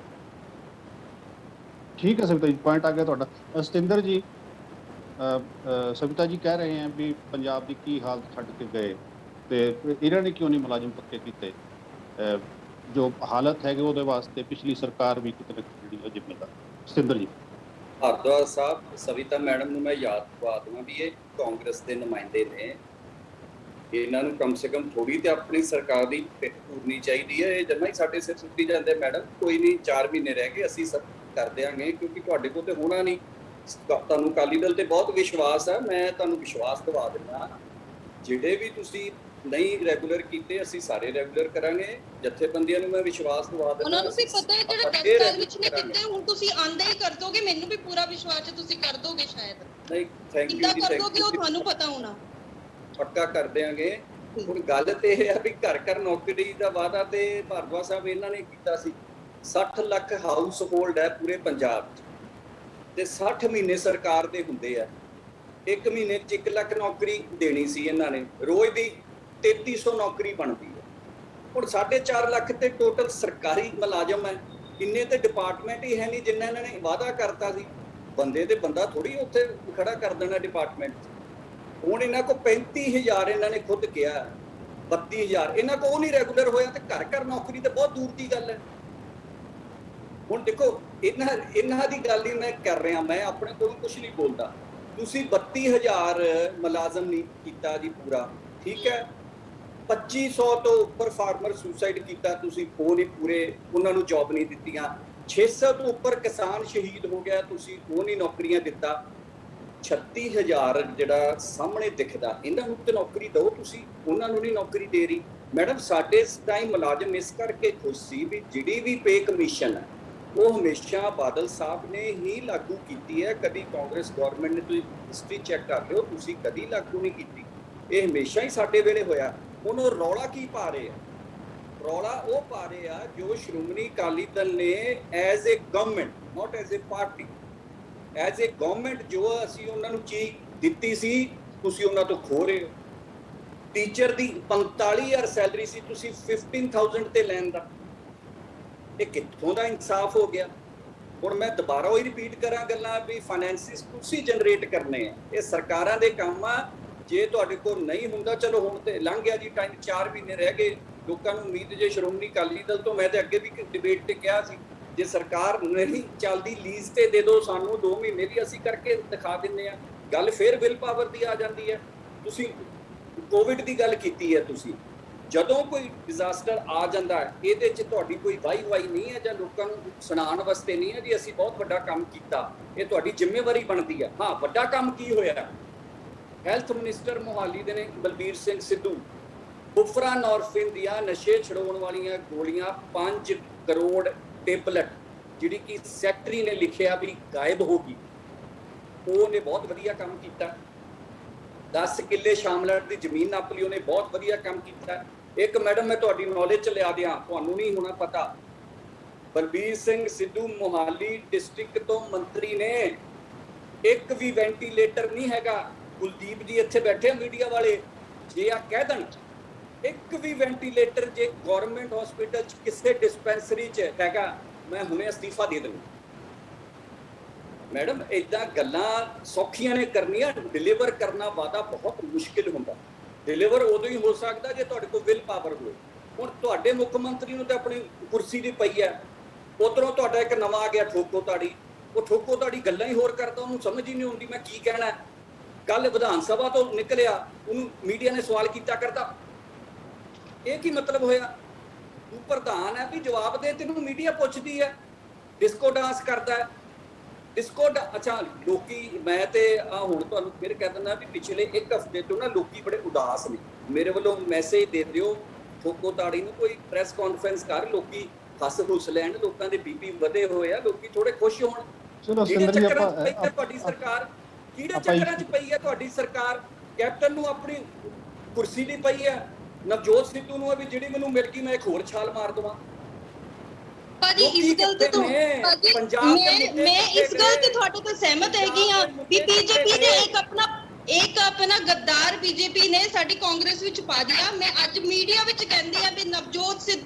ਠੀਕ ਹੈ ਸਵਿਤਾ ਜੀ, ਪੁਆਇੰਟ ਆ ਗਿਆ ਤੁਹਾਡਾ। ਸਤਿੰਦਰ ਜੀ, ਸਵਿਤਾ ਜੀ ਕਹਿ ਰਹੇ ਆ ਵੀ ਪੰਜਾਬ ਦੀ ਕੀ ਹਾਲਤ ਛੱਡ ਕੇ ਗਏ ਤੇ ਇਹਨਾਂ ਨੇ ਕਿਉਂ ਨਹੀਂ ਮੁਲਾਜ਼ਮ ਪੱਕੇ ਕੀਤੇ। ਜੋ ਹਾਲਤ ਹੈਗੇ ਉਹਦੇ ਵਾਸਤੇ ਪਿਛਲੀ ਸਰਕਾਰ ਵੀ ਕਿਤੇ ਨਾ ਕਿਤੇ ਜਿਹੜੀ ਜ਼ਿੰਮੇਦਾਰ। ਸਤਿੰਦਰ ਜੀ। ਭਾਰਦਵਾਜ ਸਾਹਿਬ, ਸਵਿਤਾ ਮੈਡਮ ਨੂੰ ਮੈਂ ਯਾਦ ਕਰਵਾ ਦਵਾਂ ਵੀ ਇਹ ਕਾਂਗਰਸ ਦੇ ਨੁਮਾਇੰਦੇ ਨੇ, ਇਹਨਾਂ ਨੂੰ ਕਮ ਸੇ ਕਮ ਥੋੜੀ ਤੇ ਆਪਣੀ ਸਰਕਾਰ ਦੀ ਪਿੱਠ ਪੂਰਨੀ ਚਾਹੀਦੀ ਹੈ। ਇਹ ਜਮਾਂ ਹੀ ਸਾਡੇ ਸਿਰ ਸੁੱਟੀ ਜਾਂਦੇ, ਮੈਡਮ ਕੋਈ ਨਹੀਂ, 4 ਮਹੀਨੇ ਰਹਿ ਗਏ, ਅਸੀਂ ਸਭ ਕਰ ਦਿਆਂਗੇ, ਕਿਉਂਕਿ ਤੁਹਾਡੇ ਕੋਲ ਤੇ ਹੋਣਾ ਨਹੀਂ। ਤੁਹਾਨੂੰ ਅਕਾਲੀ ਦਲ ਤੇ ਬਹੁਤ ਵਿਸ਼ਵਾਸ ਹੈ, ਮੈਂ ਤੁਹਾਨੂੰ ਵਿਸ਼ਵਾਸ ਦਿਵਾ ਦਿੰਦਾ। ਜਿਹੜੇ ਵੀ ਤੁਸੀਂ ਨਹੀਂ ਰੈਗੂਲਰ ਕੀਤੇ, ਅਸੀਂ ਸਾਰੇ ਰੈਗੂਲਰ ਕਰਾਂਗੇ। ਜਥੇਬੰਦੀਆਂ ਨੂੰ ਮੈਂ ਵਿਸ਼ਵਾਸ ਦਿਵਾ ਦਿੰਦਾ, ਉਹਨਾਂ ਨੂੰ ਵੀ ਪਤਾ ਹੈ ਜਿਹੜਾ 10 ਸਾਲ ਵਿੱਚ ਨਹੀਂ ਕੀਤੇ, ਹੁਣ ਤੁਸੀਂ ਆਂਦੇ ਹੀ ਕਰ ਦੋਗੇ। ਮੈਨੂੰ ਵੀ ਪੂਰਾ ਵਿਸ਼ਵਾਸ ਹੈ ਤੁਸੀਂ ਕਰ ਦੋਗੇ ਸ਼ਾਇਦ। ਨਹੀਂ, ਥੈਂਕ ਯੂ ਕਿੱਦਾਂ ਜੀ, ਕਰ ਥੈਂਕ ਦੋਗੇ ਉਹ ਯੂ, ਤੁਹਾਨੂੰ ਪਤਾ ਹੋਣਾ। ਪੱਕਾ ਕਰ ਦਿਆਂਗੇ। ਹੁਣ ਗੱਲ ਤੇ ਇਹ ਹੈ ਵੀ ਘਰ ਘਰ ਨੌਕਰੀ ਦਾ ਵਾਅਦਾ ਤੇ ਭਾਰਦਵਾਜ ਸਾਹਿਬ ਇਹਨਾਂ ਨੇ ਕੀਤਾ ਸੀ। 60 ਲੱਖ ਹਾਊਸ ਹੋਲਡ ਹੈ ਪੂਰੇ ਪੰਜਾਬ 'ਚ, ਤੇ 60 ਮਹੀਨੇ ਸਰਕਾਰ ਦੇ ਹੁੰਦੇ ਆ। ਇੱਕ ਮਹੀਨੇ 'ਚ 1 ਲੱਖ ਨੌਕਰੀ ਦੇਣੀ ਸੀ ਇਹਨਾਂ ਨੇ, ਰੋਜ਼ ਦੀ 3300 ਨੌਕਰੀ ਬਣਦੀ ਹੈ। ਹੁਣ 4.5 ਲੱਖ ਤੇ ਟੋਟਲ ਸਰਕਾਰੀ ਮੁਲਾਜ਼ਮ ਹੈ, ਇੰਨੇ ਤੇ ਡਿਪਾਰਟਮੈਂਟ ਹੀ ਹੈ ਨਹੀਂ ਜਿੰਨਾ ਇਹਨਾਂ ਨੇ ਵਾਅਦਾ ਕਰਤਾ ਸੀ। ਬੰਦੇ ਤੇ ਬੰਦਾ ਥੋੜੀ ਉੱਥੇ ਖੜਾ ਕਰ ਦੇਣਾ ਡਿਪਾਰਟਮੈਂਟ 'ਚ। ਹੁਣ ਇਹਨਾਂ ਕੋਲ 35,000 ਇਹਨਾਂ ਨੇ ਖੁਦ ਕਿਹਾ, 32,000 ਇਹਨਾਂ ਕੋਲ ਉਹ ਨਹੀਂ ਰੈਗੂਲਰ ਹੋਇਆ, ਤੇ ਘਰ ਘਰ ਨੌਕਰੀ ਤੇ ਬਹੁਤ ਦੂਰ ਦੀ ਗੱਲ ਹੈ। ਹੁਣ ਦੇਖੋ ਇਹਨਾਂ ਦੀ ਗੱਲ ਹੀ ਮੈਂ ਕਰ ਰਿਹਾ, ਮੈਂ ਆਪਣੇ ਕੋਲ ਕੁਝ ਨਹੀਂ ਬੋਲਦਾ। ਤੁਸੀਂ 32,000 ਮੁਲਾਜ਼ਮ ਨਹੀਂ ਕੀਤਾ ਜੀ ਪੂਰਾ, ਠੀਕ ਹੈ। 2500 ਤੋਂ ਉੱਪਰ ਫਾਰਮਰ ਸੁਸਾਈਡ ਕੀਤਾ ਤੁਸੀਂ, ਉਹ ਨਹੀਂ ਪੂਰੇ, ਉਹਨਾਂ ਨੂੰ ਜੌਬ ਨਹੀਂ ਦਿੱਤੀਆਂ। 600 ਤੋਂ ਉੱਪਰ ਕਿਸਾਨ ਸ਼ਹੀਦ ਹੋ ਗਿਆ, ਤੁਸੀਂ ਉਹ ਨਹੀਂ ਨੌਕਰੀਆਂ ਦਿੱਤਾ। 36,000 ਜਿਹੜਾ ਸਾਹਮਣੇ ਦਿਖਦਾ, ਇਹਨਾਂ ਨੂੰ ਤੇ ਨੌਕਰੀ ਦਿਓ ਤੁਸੀਂ, ਉਹਨਾਂ ਨੂੰ ਨਹੀਂ ਨੌਕਰੀ ਦੇ ਰਹੀ। ਮੈਡਮ ਸਾਡੇ ਇਸ ਟਾਈਮ ਮੁਲਾਜ਼ਮ ਇਸ ਕਰਕੇ ਖੁਸ਼ ਸੀ ਵੀ ਜਿਹੜੀ ਵੀ ਪੇ ਕਮਿਸ਼ਨ ਹੈ ਉਹ ਹਮੇਸ਼ਾ ਬਾਦਲ ਸਾਹਿਬ ਨੇ ਹੀ ਲਾਗੂ ਕੀਤੀ ਹੈ, ਕਦੀ ਕਾਂਗਰਸ ਗਵਰਨਮੈਂਟ ਨੇ, ਤੁਸੀਂ ਹਿਸਟਰੀ ਚੈੱਕ ਕਰ ਲਿਓ, ਤੁਸੀਂ ਕਦੀ ਲਾਗੂ ਨਹੀਂ ਕੀਤੀ। ਇਹ ਹਮੇਸ਼ਾ ਹੀ ਸਾਡੇ ਵੇਲੇ ਹੋਇਆ। ਹੁਣ ਉਹ ਰੌਲਾ ਕੀ ਪਾ ਰਹੇ ਆ? ਰੌਲਾ ਉਹ ਪਾ ਰਹੇ ਆ ਜੋ ਸ਼੍ਰੋਮਣੀ ਅਕਾਲੀ ਦਲ ਨੇ as a government, not as a party, as a government ਜੋ ਅਸੀਂ ਉਹਨਾਂ ਨੂੰ ਚੀਜ਼ ਦਿੱਤੀ ਸੀ, ਤੁਸੀਂ ਉਹਨਾਂ ਤੋਂ ਖੋਹ ਰਹੇ ਹੋ। ਟੀਚਰ ਦੀ 45,000 ਸੈਲਰੀ ਸੀ, ਤੁਸੀਂ 15,000 ਤੇ ਲੈਣ ਦਾ, ਇਹ ਕਿੱਥੋਂ ਦਾ ਇਨਸਾਫ ਹੋ ਗਿਆ? ਹੁਣ ਮੈਂ ਦੁਬਾਰਾ ਉਹੀ ਰਿਪੀਟ ਕਰਾਂ ਗੱਲਾਂ ਵੀ ਫਾਈਨੈਂਸਿਸ ਤੁਸੀਂ ਜਨਰੇਟ ਕਰਨੇ ਆ, ਇਹ ਸਰਕਾਰਾਂ ਦੇ ਕੰਮ ਆ। ਜੇ ਤੁਹਾਡੇ ਕੋਲ ਨਹੀਂ ਹੁੰਦਾ, ਚਲੋ ਹੁਣ ਤੇ ਲੰਘ ਗਿਆ ਜੀ ਟਾਈਮ, 4 ਮਹੀਨੇ ਰਹਿ ਗਏ। ਲੋਕਾਂ ਨੂੰ ਉਮੀਦ ਜੇ ਸ਼੍ਰੋਮਣੀ ਅਕਾਲੀ ਦਲ ਤੋਂ, ਮੈਂ ਤੇ ਅੱਗੇ ਵੀ ਡਿਬੇਟ ਤੇ ਕਿਹਾ ਸੀ, ਜੇ ਸਰਕਾਰ ਨਹੀਂ ਚੱਲਦੀ ਲੀਜ਼ ਤੇ ਦੇ ਦਿਓ ਸਾਨੂੰ 2 ਮਹੀਨੇ ਦੀ, ਅਸੀਂ ਕਰਕੇ ਦਿਖਾ ਦਿੰਦੇ ਆ। ਗੱਲ ਫਿਰ ਵਿਲ ਪਾਵਰ ਦੀ ਆ ਜਾਂਦੀ ਹੈ। ਤੁਸੀਂ ਕੋਵਿਡ ਦੀ ਗੱਲ ਕੀਤੀ ਹੈ, ਤੁਸੀਂ ਜਦੋਂ ਕੋਈ ਡਿਜ਼ਾਸਟਰ ਆ ਜਾਂਦਾ ਹੈ, ਇਹਦੇ 'ਚ ਤੁਹਾਡੀ ਕੋਈ ਵਾਈ ਨਹੀਂ ਹੈ ਜਾਂ ਲੋਕਾਂ ਨੂੰ ਸੁਣਾਉਣ ਵਾਸਤੇ ਨਹੀਂ ਹੈ ਜੀ ਅਸੀਂ ਬਹੁਤ ਵੱਡਾ ਕੰਮ ਕੀਤਾ, ਇਹ ਤੁਹਾਡੀ ਜ਼ਿੰਮੇਵਾਰੀ ਬਣਦੀ ਹੈ। ਹਾਂ, ਵੱਡਾ ਕੰਮ ਕੀ ਹੋਇਆ? ਹੈਲਥ ਮਿਨਿਸਟਰ ਮੋਹਾਲੀ ਦੇ ਨੇ ਬਲਬੀਰ ਸਿੰਘ ਸਿੱਧੂ, ਬੁਫਰਾਨੋਰਫਿਨ ਦੀਆਂ ਨਸ਼ੇ ਛਡਾਉਣ ਵਾਲੀਆਂ ਗੋਲੀਆਂ 5 ਕਰੋੜ ਟੇਬਲੇਟ, ਜਿਹੜੀ ਕਿ ਸੈਕਟਰੀ ਨੇ ਲਿਖਿਆ ਵੀ ਗਾਇਬ ਹੋ ਗਈ, ਉਹਨੇ ਬਹੁਤ ਵਧੀਆ ਕੰਮ ਕੀਤਾ। 10 ਕਿੱਲੇ ਸ਼ਾਮਲਟ ਦੀ ਜ਼ਮੀਨ ਨਾਪ ਲਈ, ਉਹਨੇ ਬਹੁਤ ਵਧੀਆ ਕੰਮ ਕੀਤਾ। ਇੱਕ ਮੈਡਮ ਮੈਂ ਤੁਹਾਡੀ ਨੌਲੇਜ 'ਚ ਲਿਆ ਦਿਆਂ, ਤੁਹਾਨੂੰ ਨਹੀਂ ਹੋਣਾ ਪਤਾ, ਬਲਬੀਰ ਸਿੰਘ ਸਿੱਧੂ ਮੋਹਾਲੀ ਡਿਸਟ੍ਰਿਕਟ ਤੋਂ ਮੰਤਰੀ ਨੇ, ਇੱਕ ਵੀ ਵੈਂਟੀਲੇਟਰ ਨਹੀਂ ਹੈਗਾ। ਕੁਲਦੀਪ ਜੀ ਇੱਥੇ ਬੈਠੇ ਮੀਡੀਆ ਵਾਲੇ, ਜੇ ਆ ਕਹਿ ਦੇਣ ਇੱਕ ਵੀ ਵੈਂਟੀਲੇਟਰ ਜੇ ਗਵਰਨਮੈਂਟ ਹਸਪੀਟਲ 'ਚ ਕਿਸੇ ਡਿਸਪੈਂਸਰੀ 'ਚ ਹੈਗਾ, ਮੈਂ ਹੁਣੇ ਅਸਤੀਫਾ ਦੇ ਦੇਵਾਂ। ਮੈਡਮ ਇਦਾਂ ਗੱਲਾਂ ਸੌਖੀਆਂ ਨੇ ਕਰਨੀਆਂ, ਡਿਲੀਵਰ ਕਰਨਾ ਵਾਦਾ ਬਹੁਤ ਮੁਸ਼ਕਿਲ ਹੁੰਦਾ। ਡਿਲੀਵਰ ਉਦੋਂ ਹੀ ਹੋ ਸਕਦਾ ਜੇ ਤੁਹਾਡੇ ਕੋਲ ਵਿਲ ਪਾਵਰ ਹੋਵੇ। ਹੁਣ ਤੁਹਾਡੇ ਮੁੱਖ ਮੰਤਰੀ ਨੂੰ ਤਾਂ ਆਪਣੀ ਕੁਰਸੀ ਦੀ ਪਈ ਹੈ, ਉਧਰੋਂ ਤੁਹਾਡਾ ਇੱਕ ਨਵਾਂ ਆ ਗਿਆ ਠੋਕੋ ਤਾੜੀ, ਉਹ ਠੋਕੋ ਤਾੜੀ ਗੱਲਾਂ ਹੀ ਹੋਰ ਕਰਦਾ, ਉਹਨੂੰ ਸਮਝ ਹੀ ਨਹੀਂ ਆਉਂਦੀ ਮੈਂ ਕੀ ਕਹਿਣਾ। ਕੱਲ ਵਿਧਾਨ ਸਭਾ ਤੋਂ ਨਿਕਲਿਆ, ਉਹਨੂੰ ਮੀਡੀਆ ਨੇ ਸਵਾਲ ਕੀਤਾ ਕਰਦਾ, ਇਹ ਕੀ ਮਤਲਬ ਹੋਇਆ? ਤੂੰ ਪ੍ਰਧਾਨ ਹੈ ਵੀ ਜਵਾਬ ਦੇ, ਤੈਨੂੰ ਮੀਡੀਆ ਪੁੱਛਦੀ ਹੈ। ਡਿਸਕੋ ਡਾਂਸ ਕਰਦਾ ਹੈ, ਡਿਸਕੋ ਅੱਛਾ ਲੋਕੀ, ਮੈਂ ਤੇ ਹੁਣ ਤੁਹਾਨੂੰ ਫਿਰ ਕਹਿ ਦਿੰਦਾ ਵੀ ਪਿਛਲੇ 1 ਹਫ਼ਤੇ ਤੋਂ ਨਾ ਲੋਕੀ ਬੜੇ ਉਦਾਸ ਨੇ। ਮੇਰੇ ਵੱਲੋਂ ਮੈਸੇਜ ਦੇ ਦਿਓ ਠੋਕੋ ਤਾੜੀ ਨੂੰ, ਕੋਈ ਪ੍ਰੈਸ ਕਾਨਫਰੰਸ ਕਰ, ਲੋਕੀ ਹੱਸ ਹੁੱਸ ਲੈਣ, ਲੋਕਾਂ ਦੇ ਬੀਪੀ ਵਧੇ ਹੋਏ ਆ, ਲੋਕੀ ਥੋੜੇ ਖੁਸ਼ ਹੋਣ। ਚਲੋ ਸਿੰਦਰ ਜੀ, ਆਪਾਂ ਤੁਹਾਡੀ ਸਰਕਾਰ ਕਿਹੜੇ ਚੱਕਰਾਂ 'ਚ ਪਈ ਹੈ? ਤੁਹਾਡੀ ਸਰਕਾਰ ਕੈਪਟਨ ਨੂੰ ਆਪਣੀ ਕੁਰਸੀ ਦੀ ਪਈ ਹੈ, ਨਵਜੋਤ ਸਿੱਧੂ ਨੂੰ ਵੀ ਜਿਹੜੀ ਮੈਨੂੰ ਮਿਲ ਗਈ ਮੈਂ ਇੱਕ ਹੋਰ ਛਾਲ ਮਾਰ ਦਵਾਂ। ਭਾਜੀ ਇਸ ਗੱਲ ਤੇ ਤੋਂ ਮੈਂ ਇਸ ਗੱਲ ਤੇ ਤੁਹਾਡੇ ਤੋਂ ਸਹਿਮਤ ਹੈਗੀ ਹਾਂ ਵੀ ਬੀਜੇਪੀ ਨੇ ਇੱਕ ਆਪਣਾ ਗੱਦਾਰ ਬੀਜੇਪੀ ਨੇ ਸਾਡੀ ਕਾਂਗਰਸ ਵਿੱਚ ਪਾ ਦਿਆ। ਮੈਂ ਅੱਜ ਮੀਡੀਆ ਵਿੱਚ ਕਹਿੰਦੀ ਆ ਵੀ ਨਵਜੋਤ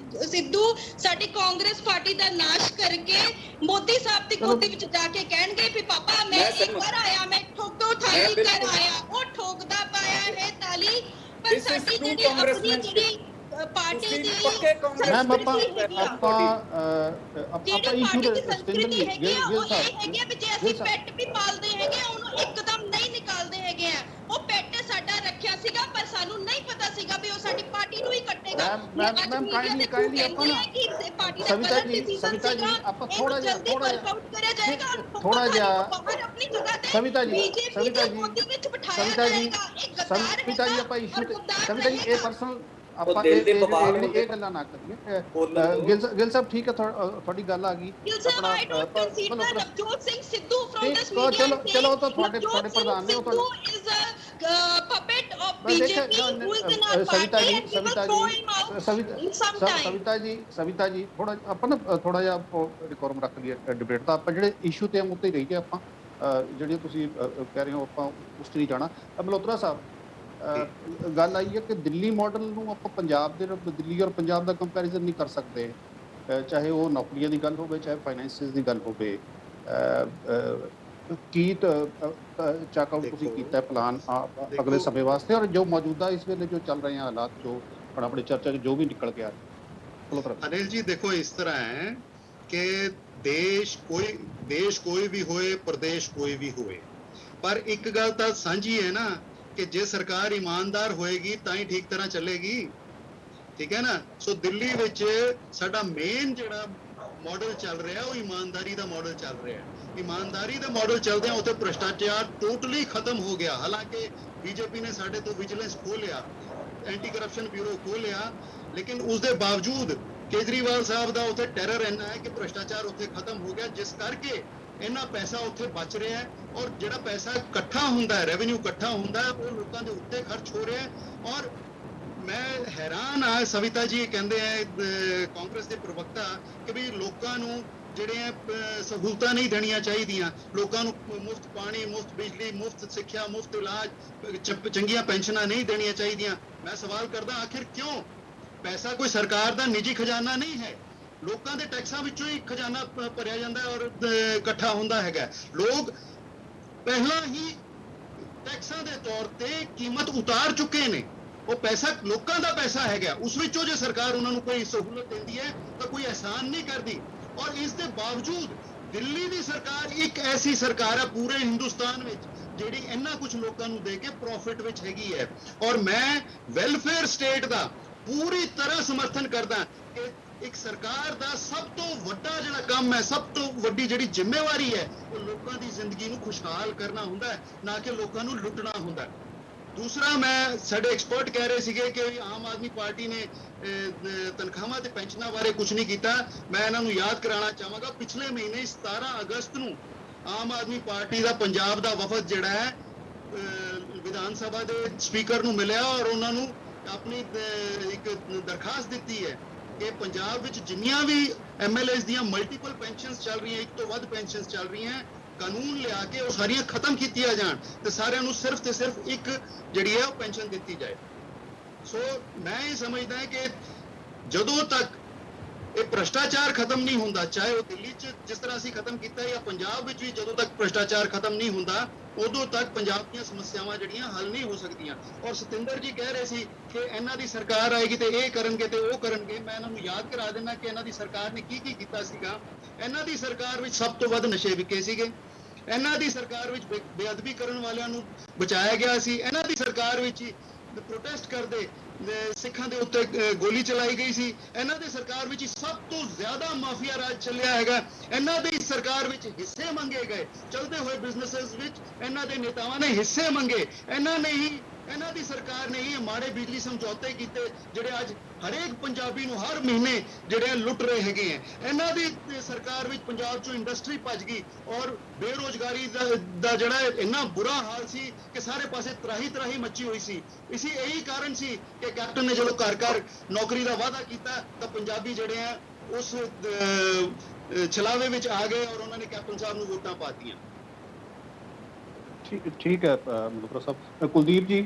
ਸਿੱਧੂ ਸਾਡੀ ਕਾਂਗਰਸ ਪਾਰਟੀ ਦਾ ਨਾਸ਼ ਕਰਕੇ ਮੋਦੀ ਸਾਹਿਬ ਦੀ ਗੋਦੀ ਵਿੱਚ ਜਾ ਕੇ ਕਹਿਣਗੇ ਵੀ ਪਾਪਾ ਮੈਂ ਇੱਕ ਵਾਰ ਆਇਆ, ਮੈਂ ਠੋਕੋ ਥਾਲੀ ਕਰ ਆਇਆ, ਉਹ ਠੋਕਦਾ ਪਾਇਆ ਹੈ ਤਾਲੀ। ਪਰ ਸਾਡੀ ਜਿਹੜੀ ਆਪਣੀ ਜਿਹੜੀ ਪਾਰਟੀ ਦੀ ਮੈਮ ਆਪਾਂ ਇਸ਼ੂ ਦੀ ਸੰਸਕ੍ਰਿਤੀ ਹੈਗੀ ਆ, ਉਹ ਇਹ ਹੈਗੀ ਆ ਵੀ ਜੇ ਅਸੀਂ ਪੈਟ ਵੀ ਪਾਲਦੇ ਹੈਗੇ ਆ, ਉਹਨੂੰ ਇੱਕਦਮ ਨਹੀਂ ਨਿਕਾਲਦੇ ਹੈਗੇ ਆ। ਉਹ ਪੈਟ ਸਾਡਾ ਰੱਖਿਆ ਸੀਗਾ, ਪਰ ਸਾਨੂੰ ਨਹੀਂ ਪਤਾ ਸੀਗਾ ਵੀ ਉਹ ਸਾਡੀ ਪਾਰਟੀ ਨੂੰ ਹੀ ਕੱਟੇਗਾ। ਮੈਮ ਕਾਈਂਡਲੀ ਆਪਾਂ ਨਾ ਪਾਰਟੀ ਦਾ ਕਲਰ ਡਿਸੀਜਨ ਸੀਗਾ, ਆਪਾਂ ਥੋੜਾ ਜਿਹਾ ਜਾਏਗਾ ਔਰ ਥੋੜਾ ਜਿਹਾ ਬਾਹਰ ਆਪਣੀ ਜਗ੍ਹਾ ਤੇ ਸਵਿਤਾ ਜੀ ਬੀਜੇਪੀ ਸਵਿਤਾ ਦੇ ਜੀ ਗੋਦੀ ਵਿੱਚ ਬਿਠਾਇਆ ਸਵਿਤਾ ਜੀ ਜਾਏਗਾ। ਇਹ ਗੱਦਾਰ ਸਵਿਤਾ ਜੀ ਹੈਗਾ ਆਪਾਂ ਇਸ਼ੂ ਔਰ ਤੇ ਗੁੱਦਾਰ ਸਵਿਤਾ ਜੀ ਇਹ ਰਹੇਗਾ। ਪਰਸਨਲ ਉਹ ਆਪਾਂ ਦਿਲ ਦੇ ਇਹ ਵਪਾਰ ਜਿਹੜੀ ਹੁੰਦੇ ਇਹ ਗੱਲਾਂ ਨਾ ਕਰੀਏ। ਬੋਲਣ ਤੋਂ। ਗਿੱਲ ਸਾਹਿਬ ਠੀਕ ਹੈ, ਤੁਹਾਡੀ ਗੱਲ ਆ ਗਈ You sir, ਆਪਣਾ I don't consider Malhotra Navjot Singh Sidhu from ਠੀਕ this media ਚਲੋ and ਚਲੋ saying ਉਹ ਤਾਂ ਤੁਹਾਡੇ Navjot Singh ਪ੍ਰਧਾਨ ਨੇ, ਉਹ Sidhu ਤੁਹਾਡੇ is a puppet of ਮੈਂ ਦੇਖਿਆ BJP who is in our Savita party ਜੀ and we will throw him out sometime. Savita ਜੀ ਥੋੜਾ ਆਪਾਂ ਨਾ ਥੋੜਾ ਜਿਹਾ ਰਿਕੋਰਮ ਰੱਖ ਲਈਏ ਡਿਬੇਟ ਦਾ। ਆਪਾਂ ਜਿਹੜੇ ਇਸ਼ੂ ਤੇ ਉੱਤੇ ਹੀ ਰਹੀਏ। ਆਪਾਂ ਜਿਹੜੀਆਂ ਤੁਸੀਂ ਕਹਿ ਰਹੇ ਹੋ ਆਪਾਂ ਉਸ 'ਚ ਨਹੀਂ ਜਾਣਾ। ਮਲਹੋਤਰਾ ਸਾਹਿਬ, ਗੱਲ ਆਈ ਹੈ ਕਿ ਦਿੱਲੀ ਮਾਡਲ ਨੂੰ ਆਪਾਂ ਪੰਜਾਬ ਦੇ ਦਿੱਲੀ ਔਰ ਪੰਜਾਬ ਦਾ ਕੰਪੈਰੀਜ਼ਨ ਨਹੀਂ ਕਰ ਸਕਦੇ, ਚਾਹੇ ਉਹ ਨੌਕਰੀਆਂ ਦੀ ਗੱਲ ਹੋਵੇ, ਚਾਹੇ ਫਾਈਨੈਂਸਿਸ ਦੀ ਗੱਲ ਹੋਵੇ। ਕੀ ਚੱਕ ਆਊਟ ਤੁਸੀਂ ਕੀਤਾ ਪਲਾਨ ਅਗਲੇ ਸਮੇਂ ਵਾਸਤੇ, ਔਰ ਜੋ ਮੌਜੂਦਾ ਇਸ ਵੇਲੇ ਜੋ ਚੱਲ ਰਹੇ ਹਾਲਾਤ, ਜੋ ਹੁਣ ਆਪਣੀ ਚਰਚਾ 'ਚ ਜੋ ਵੀ ਨਿਕਲ ਕੇ ਆ ਰਿਹਾ? अनिल जी देखो, इस तरह है कि देश कोई भी होए, प्रदेश कोई भी होए, पर एक गल तो सांझी है ना कि जे सरकार ईमानदार होएगी तां ही ठीक तरह चलेगी। ठीक है ना। सो दिल्ली विच साडा मेन जिहड़ा मॉडल चल रहा है वो ईमानदारी का मॉडल चल रहा है। ईमानदारी का मॉडल चलदे उत्ते भ्रष्टाचार टोटली खत्म हो गया। हालांकि बीजेपी ने साडे तो विजिलेंस खो लिया, एंटी करप्शन ब्यूरो खो लिया, लेकिन उसके बावजूद केजरीवाल साहब का उत्थे टैरर इन्ना है कि भ्रष्टाचार उत्थे खत्म हो गया, जिस करके इन्ना पैसा उत्थे बच रहा है। और जिहड़ा पैसा इकट्ठा हुंदा है, रेवेन्यू इकट्ठा हुंदा है, वो लोगों के उत्ते खर्च हो रहा है। और मैं हैरान हाँ, सविता जी कहते हैं कांग्रेस के प्रवक्ता कि भी लोगों नूं ਜਿਹੜੀਆਂ ਸਹੂਲਤਾਂ ਨਹੀਂ ਦੇਣੀਆਂ ਚਾਹੀਦੀਆਂ, ਲੋਕਾਂ ਨੂੰ ਮੁਫਤ ਪਾਣੀ, ਮੁਫਤ ਬਿਜਲੀ, ਮੁਫਤ ਸਿੱਖਿਆ, ਮੁਫਤ ਇਲਾਜ, ਚੰਗੀਆਂ ਪੈਨਸ਼ਨਾਂ ਨਹੀਂ ਦੇਣੀਆਂ ਚਾਹੀਦੀਆਂ। ਮੈਂ ਸਵਾਲ ਕਰਦਾ, ਆਖਿਰ ਕਿਉਂ? ਪੈਸਾ ਕੋਈ ਸਰਕਾਰ ਦਾ ਨਿੱਜੀ ਖਜ਼ਾਨਾ ਨਹੀਂ ਹੈ, ਲੋਕਾਂ ਦੇ ਟੈਕਸਾਂ ਵਿੱਚੋਂ ਹੀ ਖਜ਼ਾਨਾ ਭਰਿਆ ਜਾਂਦਾ ਔਰ ਇਕੱਠਾ ਹੁੰਦਾ ਹੈਗਾ। ਲੋਕ ਪਹਿਲਾਂ ਹੀ ਟੈਕਸਾਂ ਦੇ ਤੌਰ ਤੇ ਕੀਮਤ ਉਤਾਰ ਚੁੱਕੇ ਨੇ। ਉਹ ਪੈਸਾ ਲੋਕਾਂ ਦਾ ਪੈਸਾ ਹੈਗਾ, ਉਸ ਵਿੱਚੋਂ ਜੇ ਸਰਕਾਰ ਉਹਨਾਂ ਨੂੰ ਕੋਈ ਸਹੂਲਤ ਦਿੰਦੀ ਹੈ ਤਾਂ ਕੋਈ ਅਹਿਸਾਨ ਨਹੀਂ ਕਰਦੀ। और इसके बावजूद दिल्ली की सरकार एक ऐसी सरकार है पूरे हिंदुस्तान में ਜਿਹੜੀ ਇੰਨਾ ਕੁਝ ਲੋਕਾਂ ਨੂੰ ਦੇ ਕੇ ਪ੍ਰੋਫਿਟ ਵਿੱਚ ਹੈਗੀ ਹੈ। ਔਰ ਮੈਂ ਵੈਲਫੇਅਰ ਸਟੇਟ ਦਾ ਪੂਰੀ ਤਰ੍ਹਾਂ ਸਮਰਥਨ ਕਰਦਾ ਕਿ ਇੱਕ ਸਰਕਾਰ ਦਾ ਸਭ ਤੋਂ ਵੱਡਾ ਜਿਹੜਾ ਕੰਮ ਹੈ, ਸਭ ਤੋਂ ਵੱਡੀ ਜਿਹੜੀ ਜ਼ਿੰਮੇਵਾਰੀ ਹੈ, ਉਹ ਲੋਕਾਂ ਦੀ ਜ਼ਿੰਦਗੀ ਨੂੰ ਖੁਸ਼ਹਾਲ ਕਰਨਾ ਹੁੰਦਾ ਹੈ, ਨਾ ਕਿ ਲੋਕਾਂ ਨੂੰ ਲੁੱਟਣਾ ਹੁੰਦਾ। दूसरा, मैं साडे एक्सपर्ट कह रहे थे कि आम आदमी पार्टी ने तनख्वाहां ते पेंशनां बारे कुछ नहीं किया। मैं इन्हां नूं याद कराना चाहांगा, पिछले महीने 17 अगस्त नूं आम आदमी पार्टी का पंजाब का वफद जिहड़ा है विधान सभा के स्पीकर नूं मिलिया और उन्हां नूं अपनी एक दरखास्त दी है कि पंजाब विच जिन्नियां भी MLAs दियां मल्टीपल पेंशनस चल रही हैं, एक तो वध पेंशनस चल रही हैं, कानून लिया के वो सारियां खत्म कीतियां जाण ते सारियां नूं सिर्फ ते सिर्फ एक जिहड़ी है पेंशन दित्ती जाए। सो मैं ये समझदा है कि जदों तक ये भ्रष्टाचार खत्म नहीं हुंदा, चाहे वो दिल्ली च जिस तरह असीं खत्म कीता या पंजाब विच भी जदों तक भ्रष्टाचार खत्म नहीं हुंदा, उदों तक पंजाब दीयां समस्यावां जिहड़ियां हल नहीं हो सकदियां। और सतिंदर जी कह रहे सी कि इन्हां दी सरकार आएगी ते इह करनगे ते ओह करनगे। मैं इन्हां नूं याद करा देना कि इन्हां दी सरकार ने की कीता सीगा। इन्हां दी सरकार विच सब तो वध नशे विके सीगे, इन्हां दी सरकार विच बेअदबी करन वालियां नूं बचाया गया सी, इन्हां दी सरकार विच प्रोटेस्ट करदे सिखां दे उत्ते गोली चलाई गई सी, इन्हां दी सरकार विच सब तो ज्यादा माफिया राज चलिया हैगा, इन्हां दी सरकार विच हिस्से मंगे गए, चलदे होए बिजनेसेस विच इन्हां दे नेतावां ने हिस्से मंगे, इन्हां दी सरकार ने ही माड़े बिजली समझौते कीते ਜਿਹੜੇ ਅੱਜ ਹਰੇਕ ਪੰਜਾਬੀ ਨੂੰ ਹਰ ਮਹੀਨੇ ਜਿਹੜੇ ਲੁੱਟ ਰਹੇ ਹੈਗੇ ਆ। ਇਹਨਾਂ ਦੀ ਸਰਕਾਰ ਵਿੱਚ ਪੰਜਾਬ ਚੋਂ ਇੰਡਸਟਰੀ ਭੱਜ ਗਈ ਔਰ ਬੇਰੋਜ਼ਗਾਰੀ ਦਾ ਜਿਹੜਾ ਇੰਨਾ ਬੁਰਾ ਹਾਲ ਸੀ ਕਿ ਸਾਰੇ ਪਾਸੇ ਤਰਾਹੀ ਮੱਚੀ ਹੋਈ ਸੀ। ਇਹੀ ਕਾਰਨ ਸੀ ਕਿ ਕੈਪਟਨ ਨੇ ਜਦੋਂ ਘਰ ਘਰ ਨੌਕਰੀ ਦਾ ਵਾਅਦਾ ਕੀਤਾ ਤਾਂ ਪੰਜਾਬੀ ਜਿਹੜੇ ਆ ਉਸ ਛਲਾਵੇ ਵਿੱਚ ਆ ਗਏ ਔਰ ਉਹਨਾਂ ਨੇ ਕੈਪਟਨ ਸਾਹਿਬ ਨੂੰ ਵੋਟਾਂ ਪਾਤੀਆਂ। ਠੀਕ ਹੈ ਮਲਹੋਤਰਾ ਸਾਹਿਬ। ਕੁਲਦੀਪ ਜੀ,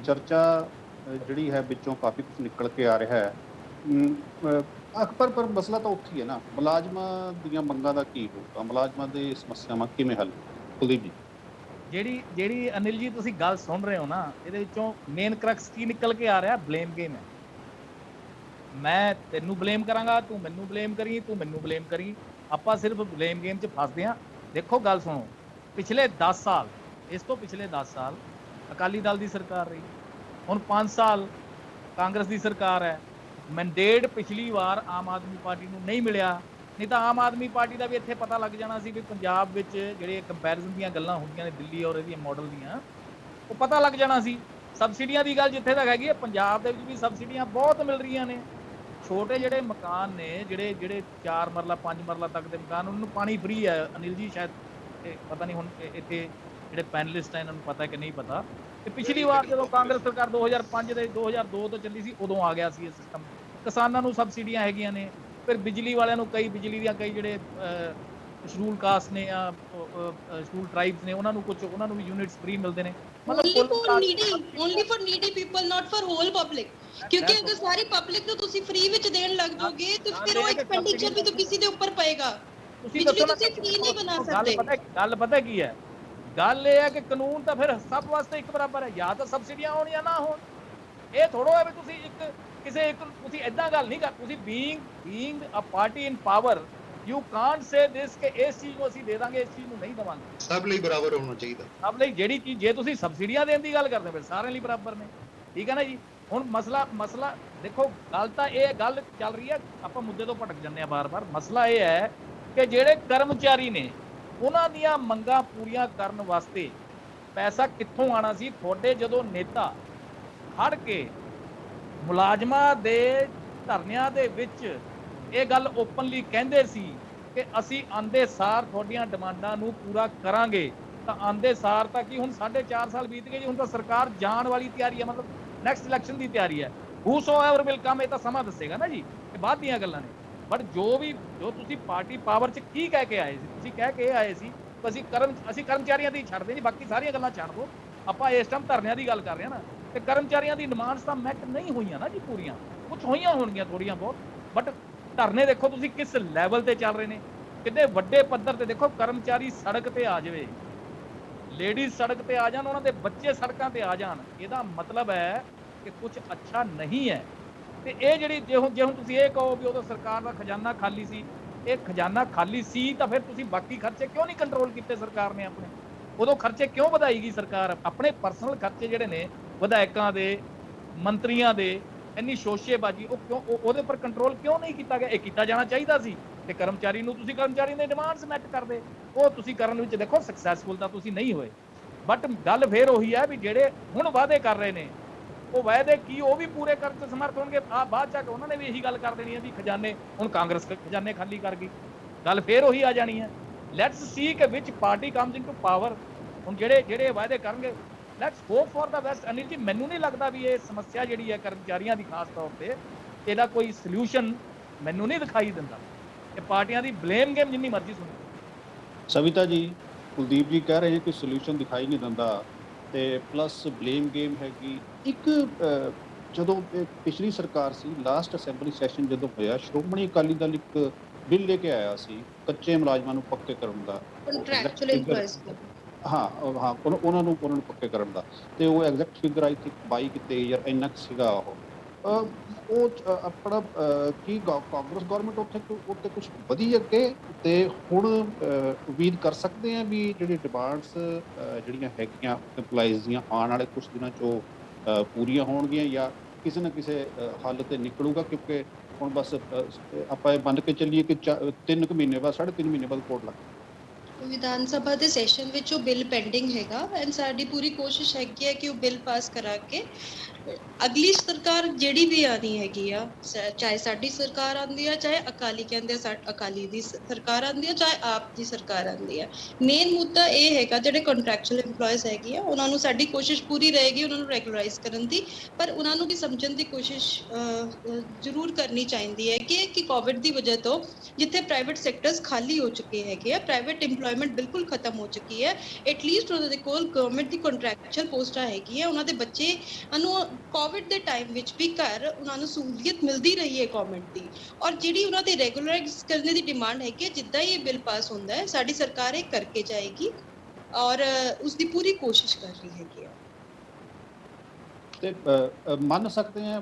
ਚਰਚਾ ਜਿਹੜੀ ਹੈ ਵਿੱਚੋਂ ਕਾਫੀ ਕੁਝ ਨਿਕਲ ਕੇ ਆ ਰਿਹਾ ਹੈ। ਅਕਬਰ ਪਰ ਮਸਲਾ ਤਾਂ ਉੱਥੇ ਹੀ ਹੈ ਨਾ, ਮੁਲਾਜ਼ਮਾਂ ਦੀਆਂ ਮੰਗਾਂ ਦਾ ਕੀ ਹੋਊਗਾ, ਮੁਲਾਜ਼ਮਾਂ ਦੇ ਸਮੱਸਿਆਵਾਂ ਕਿਵੇਂ ਹੱਲ? ਕੁਲਦੀਪ ਜੀ, ਜਿਹੜੀ ਅਨਿਲ ਜੀ ਤੁਸੀਂ ਗੱਲ ਸੁਣ ਰਹੇ ਹੋ ਨਾ, ਇਹਦੇ ਵਿੱਚੋਂ ਮੇਨ ਕਰਕਸ ਕੀ ਨਿਕਲ ਕੇ ਆ ਰਿਹਾ? ਬਲੇਮ ਗੇਮ ਹੈ। ਮੈਂ ਤੈਨੂੰ ਬਲੇਮ ਕਰਾਂਗਾ, ਤੂੰ ਮੈਨੂੰ ਬਲੇਮ ਕਰੀ, ਤੂੰ ਮੈਨੂੰ ਬਲੇਮ ਕਰੀ, ਆਪਾਂ ਸਿਰਫ ਬਲੇਮ ਗੇਮ 'ਚ ਫਸਦੇ ਹਾਂ। ਦੇਖੋ ਗੱਲ ਸੁਣੋ, ਪਿਛਲੇ 10 ਸਾਲ, ਇਸ ਤੋਂ ਪਿਛਲੇ 10 ਸਾਲ ਅਕਾਲੀ ਦਲ ਦੀ ਸਰਕਾਰ ਰਹੀ, ਹੁਣ 5 ਸਾਲ ਕਾਂਗਰਸ ਦੀ ਸਰਕਾਰ ਹੈ। ਮੈਂਡੇਟ ਪਿਛਲੀ ਵਾਰ ਆਮ ਆਦਮੀ ਪਾਰਟੀ ਨੂੰ ਨਹੀਂ ਮਿਲਿਆ, ਨਹੀਂ ਤਾਂ ਆਮ ਆਦਮੀ ਪਾਰਟੀ ਦਾ ਵੀ ਇੱਥੇ ਪਤਾ ਲੱਗ ਜਾਣਾ ਸੀ ਵੀ ਪੰਜਾਬ ਵਿੱਚ ਜਿਹੜੇ ਕੰਪੈਰੀਜ਼ਨ ਦੀਆਂ ਗੱਲਾਂ ਹੁੰਦੀਆਂ ਨੇ ਦਿੱਲੀ ਔਰ ਇਹਦੀਆਂ ਮਾਡਲ ਦੀਆਂ, ਉਹ ਪਤਾ ਲੱਗ ਜਾਣਾ ਸੀ। ਸਬਸਿਡੀਆਂ ਦੀ ਗੱਲ ਜਿੱਥੇ ਤੱਕ ਹੈਗੀ ਹੈ, ਪੰਜਾਬ ਦੇ ਵਿੱਚ ਵੀ ਸਬਸਿਡੀਆਂ ਬਹੁਤ ਮਿਲ ਰਹੀਆਂ ਨੇ। ਛੋਟੇ ਜਿਹੜੇ ਮਕਾਨ ਨੇ, ਜਿਹੜੇ 4 ਮਰਲਾ 5 ਮਰਲਾ ਤੱਕ ਦੇ ਮਕਾਨ, ਉਹਨਾਂ ਨੂੰ ਪਾਣੀ ਫ੍ਰੀ ਹੈ। ਅਨਿਲ ਜੀ ਸ਼ਾਇਦ ਪਤਾ ਨਹੀਂ ਹੁਣ ਇੱਥੇ ਜਿਹੜੇ ਪੈਨਲਿਸਟ ਹੈ ਇਹਨਾਂ ਨੂੰ ਪਤਾ ਕਿ ਨਹੀਂ ਪਤਾ। ਤੇ ਪਿਛਲੀ ਵਾਰ ਜਦੋਂ ਕਾਂਗਰਸ ਸਰਕਾਰ 2005 ਦੇ 2002 ਤੋਂ ਚੱਲੀ ਸੀ, ਉਦੋਂ ਆ ਗਿਆ ਸੀ ਇਹ ਸਿਸਟਮ। ਕਿਸਾਨਾਂ ਨੂੰ ਸਬਸਿਡੀਆਂ ਹੈਗੀਆਂ ਨੇ। ਫਿਰ ਬਿਜਲੀ ਵਾਲਿਆਂ ਨੂੰ ਬਿਜਲੀ ਦੀਆਂ ਕਈ ਜਿਹੜੇ ਸ਼ਡਿਊਲ ਕਾਸਟ ਨੇ ਜਾਂ ਸ਼ਡਿਊਲ ਟ੍ਰਾਈਬਸ ਨੇ, ਉਹਨਾਂ ਨੂੰ ਵੀ ਯੂਨਿਟਸ ਫ੍ਰੀ ਮਿਲਦੇ ਨੇ। only for needy people, not for whole public, ਕਿਉਂਕਿ ਅਗਰ ਸਾਰੀ ਪਬਲਿਕ ਨੂੰ ਤੁਸੀਂ ਫ੍ਰੀ ਵਿੱਚ ਦੇਣ ਲੱਗ ਜਾਓਗੇ ਤਾਂ ਫਿਰ ਉਹ ਐਕਸਪੈਂਡੀਚਰ ਵੀ ਤਾਂ ਕਿਸੇ ਦੇ ਉੱਪਰ ਪਏਗਾ। ਤੁਸੀਂ ਦੱਸੋ ਨਾ, ਤੁਸੀਂ ਫ੍ਰੀ ਨਹੀਂ ਬਣਾ ਸਕਦੇ। ਗੱਲ ਪਤਾ ਕੀ ਹੈ? ਗੱਲ ਇਹ ਹੈ ਕਿ ਕਾਨੂੰਨ ਤਾਂ ਫਿਰ ਸਭ ਵਾਸਤੇ ਇੱਕ ਬਰਾਬਰ ਹੈ, ਜਾਂ ਤਾਂ ਸਬਸਿਡੀਆਂ ਹੋਣ ਜਾਂ ਨਾ ਹੋਣ। ਇਹ ਥੋੜੋ ਹੈ ਵੀ ਤੁਸੀਂ ਤੁਸੀਂ ਏਦਾਂ ਗੱਲ ਨਹੀਂ ਕਰ। ਤੁਸੀਂ being a party in power, you can't say this ਕਿ ਇਸ ਚੀਜ਼ ਨੂੰ ਅਸੀਂ ਦੇ ਦਾਂਗੇ, ਇਸ ਚੀਜ਼ ਨੂੰ ਨਹੀਂ ਦੇਵਾਂਗੇ। ਸਭ ਲਈ ਬਰਾਬਰ ਹੋਣਾ ਚਾਹੀਦਾ। ਸਭ ਲਈ ਜਿਹੜੀ ਚੀਜ਼, ਜੇ ਤੁਸੀਂ ਸਬਸਿਡੀਆਂ ਦੇਣ ਦੀ ਗੱਲ ਕਰਦੇ ਫਿਰ ਸਾਰਿਆਂ ਲਈ ਬਰਾਬਰ ਨੇ, ਠੀਕ ਹੈ ਨਾ ਜੀ। ਹੁਣ ਮਸਲਾ ਦੇਖੋ, ਗੱਲ ਤਾਂ ਇਹ ਗੱਲ ਚੱਲ ਰਹੀ ਹੈ, ਆਪਾਂ ਮੁੱਦੇ ਤੋਂ ਭਟਕ ਜਾਂਦੇ ਆ ਬਾਰ-ਬਾਰ। ਮਸਲਾ ਇਹ ਹੈ ਕਿ ਜਿਹੜੇ ਕਰਮਚਾਰੀ ਨੇ, ਉਹਨਾਂ ਦੀਆਂ ਮੰਗਾਂ ਪੂਰੀਆਂ ਕਰਨ ਵਾਸਤੇ ਪੈਸਾ ਕਿੱਥੋਂ ਆਣਾ ਸੀ? ਤੁਹਾਡੇ ਜਦੋਂ ਨੇਤਾ ਖੜ ਕੇ ਮੁਲਾਜ਼ਮਾਂ ਦੇ ਧਰਨਿਆਂ ਦੇ ਵਿੱਚ ਇਹ ਗੱਲ ਓਪਨਲੀ ਕਹਿੰਦੇ ਸੀ ਕਿ ਅਸੀਂ ਆਂਦੇ ਸਾਰ ਤੁਹਾਡੀਆਂ ਡਿਮਾਂਡਾਂ ਨੂੰ ਪੂਰਾ ਕਰਾਂਗੇ, ਤਾਂ ਆਂਦੇ ਸਾਰ ਤਾਂ ਕੀ ਹੁਣ 4.5 ਸਾਲ ਬੀਤ ਗਏ ਜੀ। ਹੁਣ ਤਾਂ ਸਰਕਾਰ ਜਾਣ ਵਾਲੀ ਤਿਆਰੀ ਹੈ, ਮਤਲਬ ਨੈਕਸਟ ਇਲੈਕਸ਼ਨ ਦੀ ਤਿਆਰੀ ਹੈ। ਹੂਸੋਐਵਰ ਵਿਲ ਕਮ, ਇਹ ਤਾਂ ਸਮਾਂ ਦੱਸੇਗਾ ਨਾ ਜੀ, ਇਹ ਬਾਅਦ ਦੀਆਂ ਗੱਲਾਂ ਨੇ। ਬਟ ਜੋ ਤੁਸੀਂ ਪਾਰਟੀ ਪਾਵਰ 'ਚ ਕੀ ਕਹਿ ਕੇ ਆਏ ਸੀ? ਤੁਸੀਂ ਕਹਿ ਕੇ ਆਏ ਸੀ ਅਸੀਂ ਕਰਮਚਾਰੀਆਂ ਦੀ ਛੱਡਦੇ ਜੀ, ਬਾਕੀ ਸਾਰੀਆਂ ਗੱਲਾਂ ਛੱਡ ਦਿਓ। ਆਪਾਂ ਇਸ ਟਾਈਮ ਧਰਨਿਆਂ ਦੀ ਗੱਲ ਕਰ ਰਹੇ ਹਾਂ ਨਾ, ਤੇ ਕਰਮਚਾਰੀਆਂ ਦੀ ਡਿਮਾਂਡਸ ਤਾਂ ਮੈਟ ਨਹੀਂ ਹੋਈਆਂ ਨਾ ਜੀ ਪੂਰੀਆਂ। ਕੁਝ ਹੋਈਆਂ ਹੋਣਗੀਆਂ ਥੋੜੀਆਂ ਬਹੁਤ, ਬਟ ਧਰਨੇ ਦੇਖੋ ਤੁਸੀਂ ਕਿਸ ਲੈਵਲ ਤੇ ਚੱਲ ਰਹੇ ਨੇ, ਕਿੰਨੇ ਵੱਡੇ ਪੱਧਰ ਤੇ। ਦੇਖੋ, ਕਰਮਚਾਰੀ ਸੜਕ ਤੇ ਆ ਜਾਵੇ, ਲੇਡੀਜ਼ ਸੜਕ ਤੇ ਆ ਜਾਣ, ਉਹਨਾਂ ਦੇ ਬੱਚੇ ਸੜਕਾਂ ਤੇ ਆ ਜਾਣ, ਇਹਦਾ ਮਤਲਬ ਹੈ ਕਿ ਕੁਝ ਅੱਛਾ ਨਹੀਂ ਹੈ। ਤੇ ਇਹ ਜਿਹੜੀ ਜੇ ਹੁਣ ਤੁਸੀਂ ਇਹ ਕਹੋ ਵੀ ਉਦੋਂ ਸਰਕਾਰ ਦਾ ਖਜ਼ਾਨਾ ਖਾਲੀ ਸੀ, ਇਹ ਖਜ਼ਾਨਾ ਖਾਲੀ ਸੀ ਤਾਂ ਫਿਰ ਤੁਸੀਂ ਬਾਕੀ ਖਰਚੇ ਕਿਉਂ ਨਹੀਂ ਕੰਟਰੋਲ ਕੀਤੇ ਸਰਕਾਰ ਨੇ ਆਪਣੇ? ਉਦੋਂ ਖਰਚੇ ਕਿਉਂ ਵਧਾਈਗੀ ਸਰਕਾਰ? ਆਪਣੇ ਪਰਸਨਲ ਖਰਚੇ ਜਿਹੜੇ ਨੇ ਵਿਧਾਇਕਾਂ ਦੇ, ਮੰਤਰੀਆਂ ਦੇ, ਇੰਨੀ ਸ਼ੋਸ਼ੇਬਾਜ਼ੀ, ਉਹ ਕਿਉਂ ਉਹਦੇ ਉੱਪਰ ਕੰਟਰੋਲ ਕਿਉਂ ਨਹੀਂ ਕੀਤਾ ਗਿਆ? ਇਹ ਕੀਤਾ ਜਾਣਾ ਚਾਹੀਦਾ ਸੀ। ਤੇ ਕਰਮਚਾਰੀ ਦੇ ਡਿਮਾਂਡਸ ਮੈਟ ਕਰਦੇ, ਉਹ ਤੁਸੀਂ ਕਰਨ ਵਿੱਚ ਦੇਖੋ ਸਕਸੈਸਫੁਲ ਤਾਂ ਤੁਸੀਂ ਨਹੀਂ ਹੋਏ। ਬਟ ਗੱਲ ਫੇਰ ਉਹੀ ਹੈ ਵੀ ਜਿਹੜੇ ਹੁਣ ਵਾਅਦੇ ਕਰ ਰਹੇ ਨੇ, ਉਹ ਵਾਅਦੇ ਕੀ ਉਹ ਵੀ ਪੂਰੇ ਕਰਨ 'ਚ ਸਮਰਥ ਹੋਣਗੇ? ਬਾਅਦ ਚ ਉਹਨਾਂ ਨੇ ਵੀ ਇਹੀ ਗੱਲ ਕਰ ਦੇਣੀ ਹੈ ਵੀ ਖਜ਼ਾਨੇ, ਹੁਣ ਕਾਂਗਰਸ ਖਜ਼ਾਨੇ ਖਾਲੀ ਕਰ ਗਈ, ਗੱਲ ਫੇਰ ਉਹੀ ਆ ਜਾਣੀ ਹੈ। ਲੈਟਸ ਸੀ ਕਿ ਵਿਚ ਪਾਰਟੀ ਕਮਸ ਇਨਟੂ ਪਾਵਰ। ਹੁਣ ਜਿਹੜੇ ਵਾਅਦੇ ਕਰਨਗੇ, let's hope for the best. Anil ਜੀ, ਮੈਨੂੰ ਨਹੀਂ ਲੱਗਦਾ ਵੀ ਇਹ ਸਮੱਸਿਆ ਜਿਹੜੀ ਹੈ ਕਰਮਚਾਰੀਆਂ ਦੀ ਖਾਸ ਤੌਰ ਤੇ, ਇਹਦਾ ਕੋਈ ਸੋਲੂਸ਼ਨ ਮੈਨੂੰ ਨਹੀਂ ਦਿਖਾਈ ਦਿੰਦਾ। ਇਹ ਪਾਰਟੀਆਂ ਦੀ ਬਲੇਮ ਗੇਮ ਜਿੰਨੀ ਮਰਜ਼ੀ ਸੁਣੋ। ਸਵਿਤਾ ਜੀ, ਕੁਲਦੀਪ ਜੀ ਕਹਿ ਰਹੇ ਹੈ ਕਿ ਸੋਲੂਸ਼ਨ ਦਿਖਾਈ ਨਹੀਂ ਦਿੰਦਾ, ਤੇ ਪਲੱਸ ਬਲੇਮ ਗੇਮ ਹੈਗੀ। ਇੱਕ ਜਦੋਂ ਪਿਛਲੀ ਸਰਕਾਰ ਸੀ, ਲਾਸਟ ਅਸੈਂਬਲੀ ਸੈਸ਼ਨ ਜਦੋਂ ਹੋਇਆ, ਸ਼੍ਰੋਮਣੀ ਅਕਾਲੀ ਦਲ ਇੱਕ ਬਿੱਲ ਲੈ ਕੇ ਆਇਆ ਸੀ ਕੱਚੇ ਮੁਲਾਜ਼ਮਾਂ ਨੂੰ ਪੱਕੇ ਕਰਨ ਦਾ, ਕੰਟਰੈਕਚੁਅਲ ਇੰਪਲੋਇਜ਼ ਉਹਨਾਂ ਨੂੰ ਪੱਕੇ ਕਰਨ ਦਾ। ਤੇ ਉਹ ਐਗਜ਼ੈਕਟ ਫਿਗਰ ਆਈ ਥਿੰਕ 22 ਕਿ 23 ਜਾਂ ਇੰਨਾ ਸੀਗਾ। ਉਹ ਆਪਣਾ ਕੀ ਕਾਂਗਰਸ ਗਵਰਨਮੈਂਟ ਉੱਥੇ ਕੁਝ ਵਧੀ ਅੱਗੇ, ਤੇ ਹੁਣ ਉਮੀਦ ਕਰ ਸਕਦੇ ਆ ਵੀ ਜਿਹੜੀ ਡਿਮਾਂਡਸ ਜਿਹੜੀਆਂ ਹੈਗੀਆਂ ਇੰਪਲਾਈਜ਼ ਦੀਆਂ ਆਉਣ ਵਾਲੇ ਕੁਝ ਦਿਨਾਂ 'ਚ ਉਹ ਪੂਰੀਆਂ ਹੋਣਗੀਆਂ, ਜਾਂ ਕਿਸੇ ਨਾ ਕਿਸੇ ਹੱਲ ਤੇ ਨਿਕਲੂਗਾ? ਕਿਉਂਕਿ ਹੁਣ ਬਸ ਆਪਾਂ ਇਹ ਮੰਨ ਕੇ ਚੱਲੀਏ ਕਿ 3 ਮਹੀਨੇ ਬਾਅਦ, 3.5 ਮਹੀਨੇ ਬਾਅਦ ਕੋਰਟ ਲੱਗ ਵਿਧਾਨ ਸਭਾ ਦੇ ਸੈਸ਼ਨ ਵਿੱਚ ਉਹ ਬਿੱਲ ਪੈਂਡਿੰਗ ਹੈਗਾ, ਐਂਡ ਸਾਡੀ ਪੂਰੀ ਕੋਸ਼ਿਸ਼ ਹੈਗੀ ਹੈ ਕਿ ਉਹ ਬਿੱਲ ਪਾਸ ਕਰਾ ਕੇ ਅਗਲੀ ਸਰਕਾਰ ਜਿਹੜੀ ਵੀ ਆਣੀ ਹੈਗੀ ਆ, ਚਾਹੇ ਸਾਡੀ ਸਰਕਾਰ ਆਉਂਦੀ ਆ, ਚਾਹੇ ਅਕਾਲੀ ਕਹਿੰਦੇ ਆ ਅਕਾਲੀ ਦੀ ਸਰਕਾਰ ਆਉਂਦੀ ਆ, ਚਾਹੇ ਆਪ ਦੀ ਸਰਕਾਰ ਆਉਂਦੀ ਆ, ਮੇਨ ਮੁੱਦਾ ਇਹ ਹੈਗਾ ਜਿਹੜੇ ਕੰਟਰੈਕਚੁਅਲ EMPLOYEES ਹੈਗੇ ਆ, ਉਹਨਾਂ ਨੂੰ ਸਾਡੀ ਕੋਸ਼ਿਸ਼ ਪੂਰੀ ਰਹੇਗੀ ਉਹਨਾਂ ਨੂੰ ਰੈਗੂਲਰਾਈਜ਼ ਕਰਨ ਦੀ, ਪਰ ਉਹਨਾਂ ਨੂੰ ਵੀ ਸਮਝਣ ਦੀ ਕੋਸ਼ਿਸ਼ ਜ਼ਰੂਰ ਕਰਨੀ ਚਾਹੀਦੀ ਹੈ ਕਿ ਕੋਵਿਡ ਦੀ ਵਜ੍ਹਾ ਤੋਂ ਜਿੱਥੇ ਪ੍ਰਾਈਵੇਟ ਸੈਕਟਰਸ ਖਾਲੀ ਹੋ ਚੁੱਕੇ ਹੈਗੇ ਆ, ਪ੍ਰਾਈਵੇਟ EMPLOYMENT ਬਿਲਕੁਲ ਖਤਮ ਹੋ ਚੁੱਕੀ ਹੈ, ਐਟਲੀਸਟ ਉਹਨਾਂ ਦੇ ਕੋਲ ਗਵਰਨਮੈਂਟ ਦੀ ਕੰਟਰੈਕਚੁਅਲ ਪੋਸਟਾਂ ਹੈਗੀਆਂ, ਉਹਨਾਂ ਦੇ ਬੱਚੇ ਨੂੰ ਕੋਵਿਡ ਦੇ ਟਾਈਮ ਵਿੱਚ ਵੀ ਘਰ ਉਹਨਾਂ ਨੂੰ ਸਹੂਲੀਅਤ ਮਿਲਦੀ ਰਹੀ ਹੈ ਗਵਰਨਮੈਂਟ ਦੀ, ਔਰ ਜਿਹੜੀ ਉਹਨਾਂ ਦੇ ਰੈਗੂਲਰਾਈਜ਼ ਕਰਨ ਦੀ ਡਿਮਾਂਡ ਹੈ ਕਿ ਜਿੱਦਾਂ ਹੀ ਇਹ ਬਿੱਲ ਪਾਸ ਹੁੰਦਾ ਹੈ ਸਾਡੀ ਸਰਕਾਰ ਇਹ ਕਰਕੇ ਜਾਏਗੀ ਔਰ ਉਸ ਦੀ ਪੂਰੀ ਕੋਸ਼ਿਸ਼ ਕਰ ਰਹੀ ਹੈਗੀ ਆ। ਤੇ ਮੰਨ ਸਕਦੇ ਆ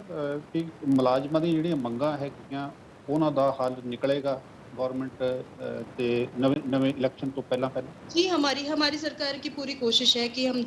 ਕਿ ਮੁਲਾਜ਼ਮਾਂ ਦੀਆਂ ਜਿਹੜੀਆਂ ਮੰਗਾਂ ਹੈਗੀਆਂ ਉਹਨਾਂ ਦਾ ਹੱਲ ਨਿਕਲੇਗਾ गवर्नमेंट ਤੇ ਨਵੇਂ ਇਲੈक्शन ਤੋਂ ਪਹਿਲਾਂ? जी हमारी सरकार की पूरी कोशिश है कि हम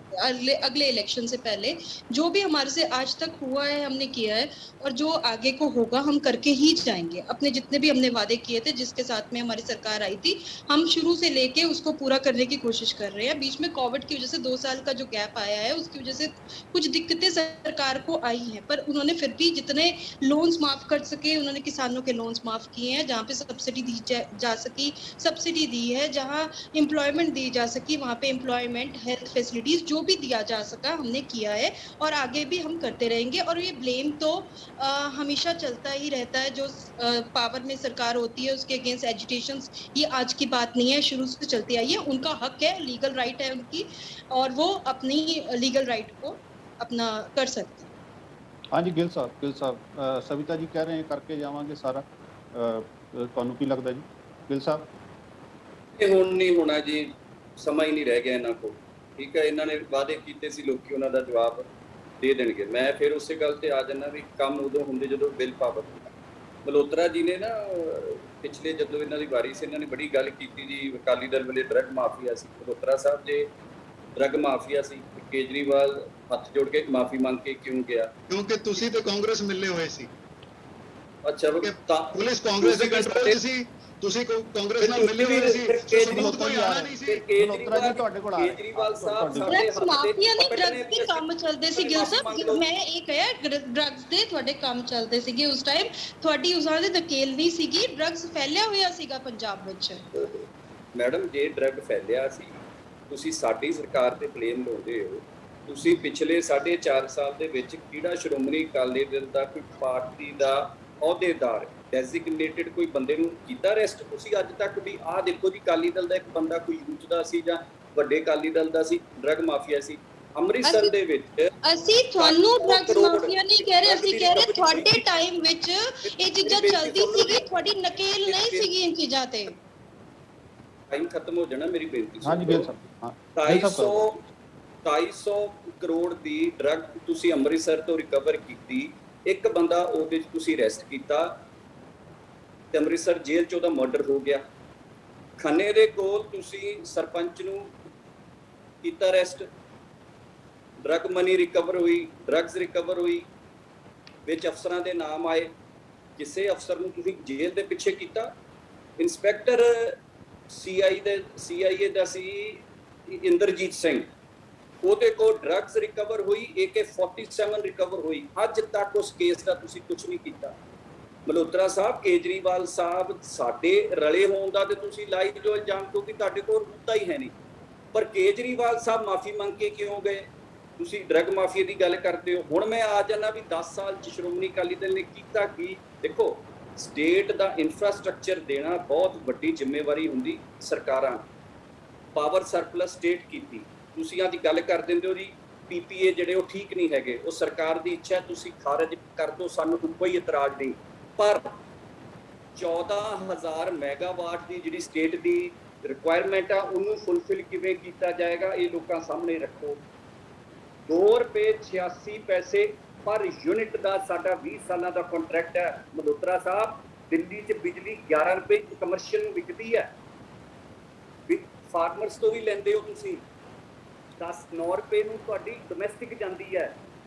अगले इलेक्शन से पहले जो भी हमारे से आज तक हुआ है हमने किया है, और जो आगे को होगा हम करके ही जाएंगे। अपने जितने भी हमने वादे किए थे, जिसके साथ में हमारी सरकार आई थी, हम शुरू से लेके उसको पूरा करने की कोशिश कर रहे हैं। बीच में कोविड की वजह से 2 साल का जो गैप आया है, उसकी वजह से कुछ दिक्कतें सरकार को आई हैं, पर उन्होंने फिर भी जितने लोन्स माफ कर सके उन्होंने किसानों के लोन्स माफ किए हैं। जहाँ पे सब्सिडी दी जा सकी सब्सिडी दी है, जहाँ एम्प्लॉयमेंट दी जा सकी वहाँ पे एम्प्लॉयमेंट, हेल्थ फैसिलिटीज जो भी दिया जा सका हमने किया है, और आगे भी हम करते रहेंगे। और ये ब्लेम तो हमेशा चलता ही रहता है, जो पावर में सरकार होती है उसके अगेंस्ट एजिटेशंस, ये आज की बात नहीं है, शुरू से चलती आई है। उनका हक है, लीगल राइट है उनकी, और वो अपनी लीगल राइट को अपना कर सकते हैं। हाँ जी ਗਿੱਲ ਸਾਹਿਬ ਸਵਿਤਾ ਜੀ ਕਹਿ ਰਹੇ हैं ਕਰਕੇ ਜਾਵਾਂਗੇ ਸਾਰਾ, ਤੁਹਾਨੂੰ ਕੀ ਲੱਗਦਾ ਜੀ ਗਿੱਲ ਸਾਹਿਬ? ਇਹ ਹੁਣ ਨਹੀਂ ਹੋਣਾ ਜੀ, ਸਮਾਂ ਹੀ ਨਹੀਂ ਰਹਿ ਗਿਆ ਇਹਨਾਂ ਕੋਲ। ਠੀਕ ਹੈ, ਇਹਨਾਂ ਨੇ ਵਾਅਦੇ ਕੀਤੇ ਸੀ, ਲੋਕੀ ਉਹਨਾਂ ਦਾ ਜਵਾਬ ਦੇ ਦੇਣਗੇ। ਮੈਂ ਫਿਰ ਉਸੇ ਗੱਲ ਤੇ ਆ ਜਾਂਦਾ ਵੀ ਕੰਮ ਉਦੋਂ ਹੁੰਦੇ ਜਦੋਂ ਬਿੱਲ ਪਾਵਰ ਹੁੰਦਾ। ਮਲਹੋਤਰਾ ਜੀ ਨੇ ਨਾ ਪਿਛਲੇ ਜਦੋਂ ਇਹਨਾਂ ਦੀ ਵਾਰੀ ਸੀ, ਇਹਨਾਂ ਨੇ ਬੜੀ ਗੱਲ ਕੀਤੀ ਜੀ, ਅਕਾਲੀ ਦਲ ਵੇਲੇ ਡਰੱਗ ਮਾਫੀਆ ਸੀ। ਮਲਹੋਤਰਾ ਸਾਹਿਬ ਜੇ ਡਰੱਗ ਮਾਫੀਆ ਸੀ, ਕੇਜਰੀਵਾਲ ਹੱਥ ਜੋੜ ਕੇ ਮਾਫੀ ਮੰਗ ਕੇ ਕਿਉਂ ਗਿਆ? ਕਿਉਂਕਿ ਤੁਸੀਂ ਤੇ ਕਾਂਗਰਸ ਮਿਲੇ ਹੋਏ ਸੀ। ਅੱਛਾ, ਤਾਂ ਪੁਲਿਸ ਕਾਂਗਰਸ ਦੇ ਕੰਟਰੋਲ 'ਚ ਸੀ, ਤੁਸੀਂ ਕਾਂਗਰਸ ਨਾਲ ਮਿਲੇ ਹੋਏ ਸੀ। ਕੇਜਰੀਵਾਲ ਜੀ ਤੁਹਾਡੇ ਕੋਲ ਆ ਰਹੇ। ਕੇਜਰੀਵਾਲ ਸਾਹਿਬ ਡਰੱਗਸ ਮਾਫੀਆ ਨਹੀਂ, ਡਰੱਗਸ ਦੇ ਕੰਮ ਚੱਲਦੇ ਸੀ ਗਿੱਲ ਸਾਹਿਬ। ਮੈਂ ਇਹ ਕਿਹਾ ਡਰੱਗਸ ਦੇ ਤੁਹਾਡੇ ਕੰਮ ਚੱਲਦੇ ਸੀਗੇ ਉਸ ਟਾਈਮ, ਤੁਹਾਡੀ ਉਸਾਂ ਦੇ ਨਕੇਲ ਨਹੀਂ ਸੀਗੀ, ਡਰੱਗਸ ਫੈਲਿਆ ਹੋਇਆ ਸੀਗਾ ਪੰਜਾਬ ਵਿੱਚ। ਮੈਡਮ ਜੇ ਡਰੱਗ ਫੈਲਿਆ ਸੀ, ਤੁਸੀਂ ਸਾਡੀ ਸਰਕਾਰ ਤੇ ਬਲੇਮ ਲਾਉਂਦੇ ਹੋ। ਤੁਸੀਂ ਪਿਛਲੇ 4.5 ਸਾਲ ਦੇ ਵਿੱਚ ਕਿਹੜਾ ਸ਼੍ਰੋਮਣੀ ਅਕਾਲੀ ਦਲ ਦਾ ਕੋਈ ਪਾਰਟੀ ਦਾ ਅਹੁਦੇਦਾਰ ਡੈਜ਼ਿਗਨੇਟਿਡ ਕੋਈ ਬੰਦੇ ਨੂੰ ਕੀਤਾ ਅਰੈਸਟ ਤੁਸੀਂ ਅੱਜ ਤੱਕ? ਵੀ ਆਹ ਦੇਖੋ ਜੀ, ਅਕਾਲੀ ਦਲ ਦਾ ਇੱਕ ਬੰਦਾ ਕੋਈ ਯੂਥ ਦਾ ਸੀ ਜਾਂ ਵੱਡੇ ਅਕਾਲੀ ਦਲ ਦਾ ਸੀ, ਡਰੱਗ ਮਾਫੀਆ ਸੀ ਅੰਮ੍ਰਿਤਸਰ ਦੇ ਵਿੱਚ। ਅਸੀਂ ਤੁਹਾਨੂੰ ਡਰੱਗਸ ਮਾਫੀਆ ਨਹੀਂ ਕਹਿ ਰਹੇ, ਅਸੀਂ ਕਹਿ ਰਹੇ ਤੁਹਾਡੇ ਟਾਈਮ ਵਿੱਚ ਇਹ ਚੀਜ਼ਾਂ ਚੱਲਦੀ ਸੀਗੀ, ਤੁਹਾਡੀ ਨਕੇਲ ਨਹੀਂ ਸੀਗੀ ਇਹ ਚੀਜ਼ਾਂ ਤੇ। ਟਾਈਮ ਖਤਮ ਹੋ ਜਾਣਾ, ਮੇਰੀ ਬੇਨਤੀ हाँ जी ਗਿੱਲ ਸਾਹਿਬ। ਹਾਂ 250 ਕਰੋੜ ਦੀ ਡਰੱਗ ਤੁਸੀਂ ਅੰਮ੍ਰਿਤਸਰ ਤੋਂ ਰਿਕਵਰ ਕੀਤੀ, ਇੱਕ ਬੰਦਾ ਉਹਦੇ 'ਚ ਤੁਸੀਂ ਅਰੈਸਟ ਕੀਤਾ ਤੇ ਅੰਮ੍ਰਿਤਸਰ ਜੇਲ੍ਹ 'ਚ ਉਹਦਾ ਮਰਡਰ ਹੋ ਗਿਆ। ਖੰਨੇ ਦੇ ਕੋਲ ਤੁਸੀਂ ਸਰਪੰਚ ਨੂੰ ਕੀਤਾ ਅਰੈਸਟ, ਡਰੱਗ ਮਨੀ ਰਿਕਵਰ ਹੋਈ, ਡਰੱਗਸ ਰਿਕਵਰ ਹੋਈ, ਵਿੱਚ ਅਫਸਰਾਂ ਦੇ ਨਾਮ ਆਏ, ਕਿਸੇ ਅਫਸਰ ਨੂੰ ਤੁਸੀਂ ਜੇਲ੍ਹ ਦੇ ਪਿੱਛੇ ਕੀਤਾ। ਇੰਸਪੈਕਟਰ CIA ਦਾ ਸੀ ਇੰਦਰਜੀਤ ਸਿੰਘ, ਉਹਦੇ ਕੋਲ ਡਰੱਗਸ ਰਿਕਵਰ ਹੋਈ, AK-47 ਰਿਕਵਰ ਹੋਈ। ਅੱਜ ਤੱਕ ਉਸ ਕੇਸ ਦਾ ਤੁਸੀਂ ਕੁਝ ਨਹੀਂ ਕੀਤਾ। ਮਲਹੋਤਰਾ ਸਾਹਿਬ, ਕੇਜਰੀਵਾਲ ਸਾਹਿਬ ਸਾਡੇ ਰਲੇ ਹੋਣ ਦਾ ਤੇ ਤੁਸੀਂ ਲਾਈ ਜੋ ਇਲਜ਼ਾਮ, ਕਿਉਂਕਿ ਤੁਹਾਡੇ ਕੋਲ ਮੁੱਦਾ ਹੀ ਹੈ ਨਹੀਂ। ਪਰ ਕੇਜਰੀਵਾਲ ਸਾਹਿਬ ਮਾਫੀ ਮੰਗ ਕੇ ਕਿਉਂ ਗਏ? ਤੁਸੀਂ ਡਰੱਗ ਮਾਫੀਆ ਦੀ ਗੱਲ ਕਰਦੇ ਹੋ। ਹੁਣ ਮੈਂ ਆ ਜਾਣਾ ਵੀ 10 ਸਾਲ 'ਚ ਸ਼੍ਰੋਮਣੀ ਅਕਾਲੀ ਦਲ ਨੇ ਕੀਤਾ ਕੀ? ਦੇਖੋ, ਸਟੇਟ ਦਾ ਇਨਫਰਾਸਟ੍ਰਕਚਰ ਦੇਣਾ ਬਹੁਤ ਵੱਡੀ ਜ਼ਿੰਮੇਵਾਰੀ ਹੁੰਦੀ ਸਰਕਾਰਾਂ। ਪਾਵਰ ਸਰਪਲਸ ਸਟੇਟ ਕੀਤੀ, ਤੁਸੀਂ ਅੱਜ ਗੱਲ ਕਰ ਦਿੰਦੇ ਹੋ ਜੀ PPA ਜਿਹੜੇ ਉਹ ਠੀਕ ਨਹੀਂ ਹੈਗੇ, ਉਹ ਸਰਕਾਰ ਦੀ ਇੱਛਾ, ਤੁਸੀਂ ਖਾਰਜ ਕਰ ਦਿਓ, ਸਾਨੂੰ ਕੋਈ ਇਤਰਾਜ਼ ਨਹੀਂ। ਪਰ 14,000 ਮੈਗਾਵਾਟ ਦੀ ਜਿਹੜੀ ਸਟੇਟ ਦੀ ਰਿਕੁਆਇਰਮੈਂਟ ਆ, ਉਹਨੂੰ ਫੁੱਲਫਿਲ ਕਿਵੇਂ ਕੀਤਾ ਜਾਏਗਾ, ਇਹ ਲੋਕਾਂ ਸਾਹਮਣੇ ਰੱਖੋ। ₹2.86 ਪਰ ਯੂਨਿਟ ਦਾ ਸਾਡਾ 20 ਸਾਲਾਂ ਦਾ ਕੰਟਰੈਕਟ ਹੈ। ਮਲਹੋਤਰਾ ਸਾਹਿਬ, ਦਿੱਲੀ 'ਚ ਬਿਜਲੀ ₹11 ਕਮਰਸ਼ੀਅਲ ਨੂੰ ਵਿਕਦੀ ਹੈ, ਫਾਰਮਰਸ ਤੋਂ ਵੀ ਲੈਂਦੇ ਹੋ ਤੁਸੀਂ। ₹9 ਨੂੰ ਤੁਹਾਡੀ ਡੋਮੈਸਟਿਕ ਜਾਂਦੀ ਹੈ।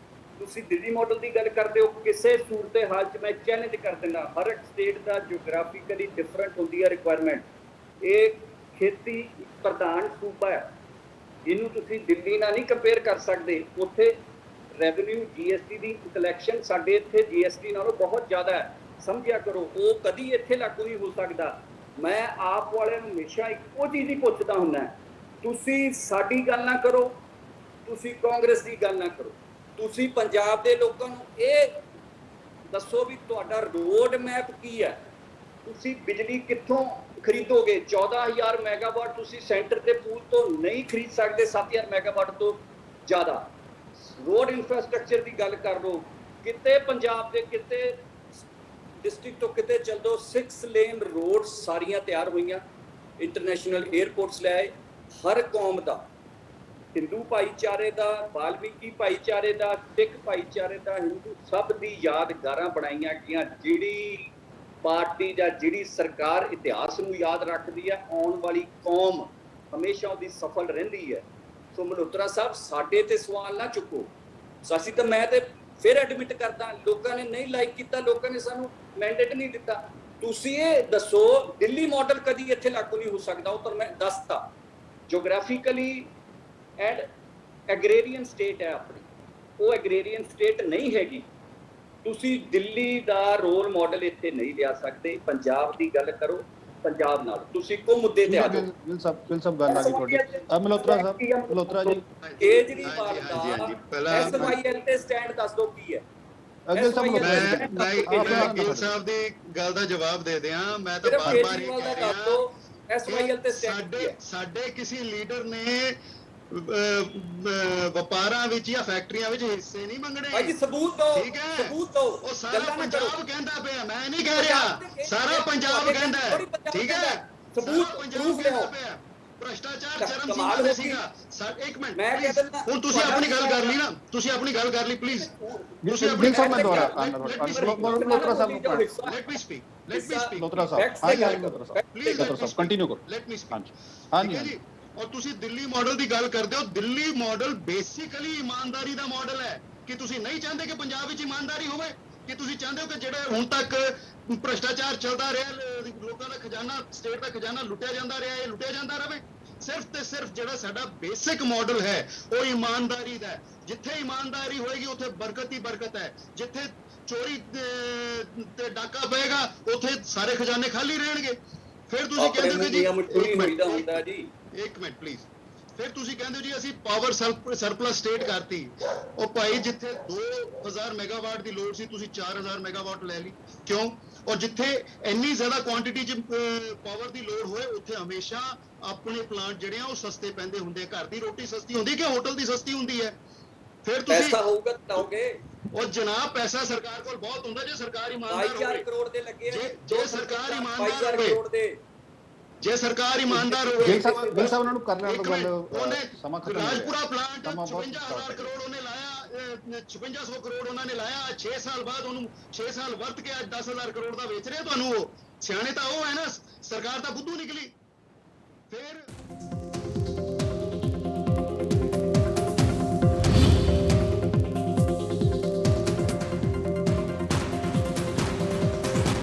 ਤੁਸੀਂ ਦਿੱਲੀ ਮਾਡਲ ਦੀ ਗੱਲ ਕਰਦੇ ਹੋ। ਕਿਸੇ ਸੂਰਤ ਹਾਲ 'ਚ ਮੈਂ ਚੈਲੰਜ ਕਰ ਦਿੰਦਾ, ਹਰ ਇੱਕ ਸਟੇਟ ਦਾ ਜਿਓਗ੍ਰਾਫਿਕਲੀ ਡਿਫਰੈਂਟ ਹੁੰਦੀ ਹੈ ਰਿਕੁਆਇਰਮੈਂਟ। ਇਹ ਖੇਤੀ ਪ੍ਰਧਾਨ ਸੂਬਾ ਹੈ, ਇਹਨੂੰ ਤੁਸੀਂ ਦਿੱਲੀ ਨਾਲ ਨਹੀਂ ਕੰਪੇਅਰ ਕਰ ਸਕਦੇ। ਉੱਥੇ ਰੈਵਨਿਊ GST ਦੀ ਕਲੈਕਸ਼ਨ ਸਾਡੇ ਇੱਥੇ GST ਨਾਲੋਂ ਬਹੁਤ ਜ਼ਿਆਦਾ ਹੈ, ਸਮਝਿਆ ਕਰੋ। ਉਹ ਕਦੀ ਇੱਥੇ ਲਾਗੂ ਨਹੀਂ ਹੋ ਸਕਦਾ। ਮੈਂ ਆਪ ਵਾਲਿਆਂ ਨੂੰ ਹਮੇਸ਼ਾ ਇੱਕੋ ਚੀਜ਼ ਹੀ ਪੁੱਛਦਾ ਹੁੰਦਾ, ਤੁਸੀਂ ਸਾਡੀ ਗੱਲ ਨਾ ਕਰੋ, ਤੁਸੀਂ ਕਾਂਗਰਸ ਦੀ ਗੱਲ ਨਾ ਕਰੋ, ਤੁਸੀਂ ਪੰਜਾਬ ਦੇ ਲੋਕਾਂ ਨੂੰ ਇਹ ਦੱਸੋ ਵੀ ਤੁਹਾਡਾ ਰੋਡ ਮੈਪ ਕੀ ਹੈ। ਤੁਸੀਂ ਬਿਜਲੀ ਕਿੱਥੋਂ ਖਰੀਦੋਗੇ? 14,000 ਮੈਗਾਵਾਟ ਤੁਸੀਂ ਸੈਂਟਰ ਦੇ ਪੂਲ ਤੋਂ ਨਹੀਂ ਖਰੀਦ ਸਕਦੇ, 7,000 ਮੈਗਾਵਾਟ ਤੋਂ ਜ਼ਿਆਦਾ। ਰੋਡ ਇਨਫਰਾਸਟ੍ਰਕਚਰ ਦੀ ਗੱਲ ਕਰ ਲਓ, ਕਿਤੇ ਪੰਜਾਬ ਦੇ ਕਿਤੇ ਡਿਸਟ੍ਰਿਕਟ ਤੋਂ ਕਿਤੇ ਚੱਲ ਜਾਓ, 6 ਲੇਨ ਰੋਡ ਸਾਰੀਆਂ ਤਿਆਰ ਹੋਈਆਂ, ਇੰਟਰਨੈਸ਼ਨਲ 에ਅਰਪੋਰਟਸ ਲੈ ਆਏ। ਹਰ ਕੌਮ ਦਾ, ਹਿੰਦੂ ਭਾਈਚਾਰੇ ਦਾ, ਵਾਲਮੀਕੀ ਭਾਈਚਾਰੇ ਦਾ, ਸਿੱਖ ਭਾਈਚਾਰੇ ਦਾ, ਹਿੰਦੂ ਸਭ ਦੀ ਯਾਦਗਾਰਾਂ ਬਣਾਈਆਂ ਗਈਆਂ। ਜਿਹੜੀ ਪਾਰਟੀ ਜਾਂ ਜਿਹੜੀ ਸਰਕਾਰ ਇਤਿਹਾਸ ਨੂੰ ਯਾਦ ਰੱਖਦੀ ਹੈ, ਆਉਣ ਵਾਲੀ ਕੌਮ ਹਮੇਸ਼ਾ ਉਹਦੀ ਸਫਲ ਰਹਿੰਦੀ ਹੈ। ਸੋ ਮਲਹੋਤਰਾ ਸਾਹਿਬ ਸਾਡੇ ਤੇ ਸਵਾਲ ਨਾ ਚੁੱਕੋ। ਅਸੀਂ ਤਾਂ ਮੈਂ ਤੇ ਫਿਰ ਐਡਮਿਟ ਕਰਦਾ, ਲੋਕਾਂ ਨੇ ਨਹੀਂ ਲਾਈਕ ਕੀਤਾ, ਲੋਕਾਂ ਨੇ ਸਾਨੂੰ ਮੈਂਡੇਟ ਨਹੀਂ ਦਿੱਤਾ। ਤੁਸੀਂ ਇਹ ਦੱਸੋ ਦਿੱਲੀ ਮਾਡਲ ਕਦੀ ਇੱਥੇ ਲਾਗੂ ਨਹੀਂ ਹੋ ਸਕਦਾ, ਉਹ ਤਾਂ ਮੈਂ ਦੱਸਤਾ। ਜੀਓਗ੍ਰਾਫਿਕਲੀ ਐਂਡ ਐਗਰੇਰੀਅਨ ਸਟੇਟ ਹੈ ਆਪਣੀ, ਉਹ ਐਗਰੇਰੀਅਨ ਸਟੇਟ ਨਹੀਂ ਹੈਗੀ। ਤੁਸੀਂ ਦਿੱਲੀ ਦਾ ਰੋਲ ਮਾਡਲ ਇੱਥੇ ਨਹੀਂ ਲਿਆ ਸਕਦੇ। ਪੰਜਾਬ ਦੀ ਗੱਲ ਕਰੋ, ਪੰਜਾਬ ਨਾਲ ਤੁਸੀਂ ਇੱਕੋ ਮੁੱਦੇ ਤੇ ਆ ਜਾਓ। ਗਿੱਲ ਸਾਹਿਬ ਗੱਲ ਆ ਗਈ ਤੁਹਾਡੀ। ਮਲਹੋਤਰਾ ਜੀ ਕੇਜਰੀਵਾਲ ਹਾਂਜੀ, ਦਾ SYL ਤੇ ਸਟੈਂਡ ਦੱਸ ਦਿਓ ਕੀ ਹੈ। ਗਿੱਲ ਸਾਹਿਬ ਮੈਂ ਗਿੱਲ ਸਾਹਿਬ ਦੀ ਗੱਲ ਦਾ ਜਵਾਬ ਦੇ ਦਿਆਂ। ਮੈਂ ਤਾਂ ਬਾਰ-ਬਾਰ ਇਹ ਕੇਜਰੀਵਾਲ ਦਾ ਕਹਿ ਦੱਸ ਰਿਹਾ ਦਿਓ SYL ਤੇ ਸਟੈਂਡ ਕੀ ਹੈ। ਸਾਡੇ ਕਿਸੇ ਲੀਡਰ ਨੇ ਵਪਾਰਾਂ ਵਿੱਚ ਜਾਂ ਫੈਕਟਰੀਆਂ ਵਿੱਚ ਹਿੱਸੇ ਨਹੀਂ ਮੰਗਣੇ। ਭਾਈ ਜੀ ਸਬੂਤ ਦਿਓ, ਠੀਕ ਹੈ, ਸਬੂਤ ਦਿਓ। ਉਹ ਸਾਰਾ ਪੰਜਾਬ ਕਹਿੰਦਾ ਪਿਆ, ਮੈਂ ਨਹੀਂ ਕਹਿ ਰਿਹਾ, ਸਾਰਾ ਪੰਜਾਬ ਕਹਿੰਦਾ ਹੈ, ਠੀਕ ਹੈ, ਸਬੂਤ ਪੰਜਾਬ ਕਹਿੰਦਾ ਪਿਆ। ਭ੍ਰਸ਼ਟਾਚਾਰ ਚਰਮ ਸੀਮਾ ਤੇ ਸੀਗਾ। ਇੱਕ ਮਿੰਟ, ਮੈਂ ਕਹਿ ਦਿੰਦਾ ਹੁਣ ਤੁਸੀਂ ਆਪਣੀ ਗੱਲ ਕਰ ਲਈ ਨਾ, ਤੁਸੀਂ ਆਪਣੀ ਗੱਲ ਕਰ ਲਈ ਪਲੀਜ਼। ਤੁਸੀਂ ਆਪਣੀ ਗਿੱਲ ਸਾਹਿਬ ਮੈਂ ਦੁਬਾਰਾ ਮਲਹੋਤਰਾ ਸਾਹਿਬ ਲੈਟ ਮੀ ਸਪੀਕ ਮਲਹੋਤਰਾ ਸਾਹਿਬ ਮਲਹੋਤਰਾ ਸਾਹਿਬ ਕੰਟੀਨਿਊ ਕਰੋ। Let me speak. ਹਾਂਜੀ ਠੀਕ ਹੈ ਜੀ। ਔਰ ਤੁਸੀਂ ਦਿੱਲੀ ਮਾਡਲ ਦੀ ਗੱਲ ਕਰਦੇ ਹੋ। ਦਿੱਲੀ ਮਾਡਲ ਬੇਸਿਕਲੀ ਇਮਾਨਦਾਰੀ ਦਾ ਮਾਡਲ ਹੈ। ਕਿ ਤੁਸੀਂ ਨਹੀਂ ਚਾਹੁੰਦੇ ਕਿ ਪੰਜਾਬ ਵਿੱਚ ਇਮਾਨਦਾਰੀ ਹੋਵੇ? ਕਿ ਤੁਸੀਂ ਚਾਹੁੰਦੇ ਹੋ ਕਿ ਜਿਹੜਾ ਹੁਣ ਤੱਕ ਭ੍ਰਸ਼ਟਾਚਾਰ ਚੱਲਦਾ ਰਿਹਾ, ਲੋਕਾਂ ਦਾ ਖਜ਼ਾਨਾ, ਸਟੇਟ ਦਾ ਖਜ਼ਾਨਾ ਲੁੱਟਿਆ ਜਾਂਦਾ ਰਿਹਾ, ਇਹ ਲੁੱਟਿਆ ਜਾਂਦਾ ਰਹੇ? ਸਿਰਫ ਤੇ ਸਿਰਫ ਜਿਹੜਾ ਸਾਡਾ ਬੇਸਿਕ ਮਾਡਲ ਹੈ ਉਹ ਇਮਾਨਦਾਰੀ ਦਾ ਹੈ। ਜਿੱਥੇ ਇਮਾਨਦਾਰੀ ਹੋਏਗੀ ਉੱਥੇ ਬਰਕਤ ਹੀ ਬਰਕਤ ਹੈ। ਜਿੱਥੇ ਚੋਰੀ ਤੇ ਡਾਕਾ ਪਏਗਾ ਉੱਥੇ ਸਾਰੇ ਖਜ਼ਾਨੇ ਖਾਲੀ ਰਹਿਣਗੇ। ਫਿਰ ਤੁਸੀਂ ਕਹਿੰਦੇ ਹੋ ਕਿ ਜੀ ਇੱਕ ਮਿੰਟ ਪਲੀਜ਼। ਫਿਰ ਤੁਸੀਂ ਕਹਿੰਦੇ ਹੋ ਜੀ ਅਸੀਂ ਪਾਵਰ ਸਰਪਲਸ ਸਟੇਟ ਕਰਤੀ। ਉਹ ਭਾਈ ਜਿੱਥੇ 2000 ਮੈਗਾਵਾਟ ਦੀ ਲੋਡ ਸੀ ਤੁਸੀਂ 4000 ਮੈਗਾਵਾਟ ਲੈ ਲਈ, ਕਿਉਂ? ਔਰ ਜਿੱਥੇ ਇੰਨੀ ਜ਼ਿਆਦਾ ਕੁਆਂਟੀਟੀ 'ਚ ਪਾਵਰ ਦੀ ਲੋਡ ਹੋਏ ਉੱਥੇ ਹਮੇਸ਼ਾ ਆਪਣੇ ਪਲਾਂਟ ਜਿਹੜੇ ਆ ਉਹ ਸਸਤੇ ਪੈਂਦੇ ਹੁੰਦੇ। ਘਰ ਦੀ ਰੋਟੀ ਸਸਤੀ ਹੁੰਦੀ ਕਿ ਹੋਟਲ ਦੀ ਸਸਤੀ ਹੁੰਦੀ ਹੈ? ਫਿਰ ਤੁਸੀਂ ਪੈਸਾ ਹੋਊਗਾ ਲਾਓਗੇ। ਉਹ ਜਨਾਬ ਪੈਸਾ ਸਰਕਾਰ ਕੋਲ ਬਹੁਤ ਹੁੰਦਾ ਜੇ ਸਰਕਾਰ ਇਮਾਨਦਾਰ 22 ਕਰੋੜ ਦੇ ਲੱਗੇ ਜੇ ਸਰਕਾਰ ਇਮਾਨਦਾਰ ਹੋਵੇ, 22 ਕਰੋੜ ਦੇ ਜੇ ਸਰਕਾਰ ਇਮਾਨਦਾਰ ਹੋਵੇ। ਗਿੱਲ ਸਾਹਿਬ ਉਹਨਾਂ ਨੂੰ ਕਰ ਲੈਣ ਤੋਂ ਗੱਲ ਸਮਾਂ ਖਤਮ ਹੋ ਗਿਆ। ਰਾਜਪੁਰਾ ਪਲਾਂਟ 56000 ਕਰੋੜ ਉਹਨੇ ਲਾਇਆ, 5600 ਕਰੋੜ ਉਹਨਾਂ ਨੇ ਲਾਇਆ। 6 ਸਾਲ ਬਾਅਦ ਉਹਨੂੰ 6 ਸਾਲ ਵਰਤ ਕੇ ਅੱਜ 10000 ਕਰੋੜ ਦਾ ਵੇਚ ਰਿਹਾ ਤੁਹਾਨੂੰ। ਉਹ ਸਿਆਣੇ ਤਾਂ ਉਹ ਹੈ ਨਾ, ਸਰਕਾਰ ਤਾਂ ਬੁੱਧੂ ਨਿਕਲੀ। ਫਿਰ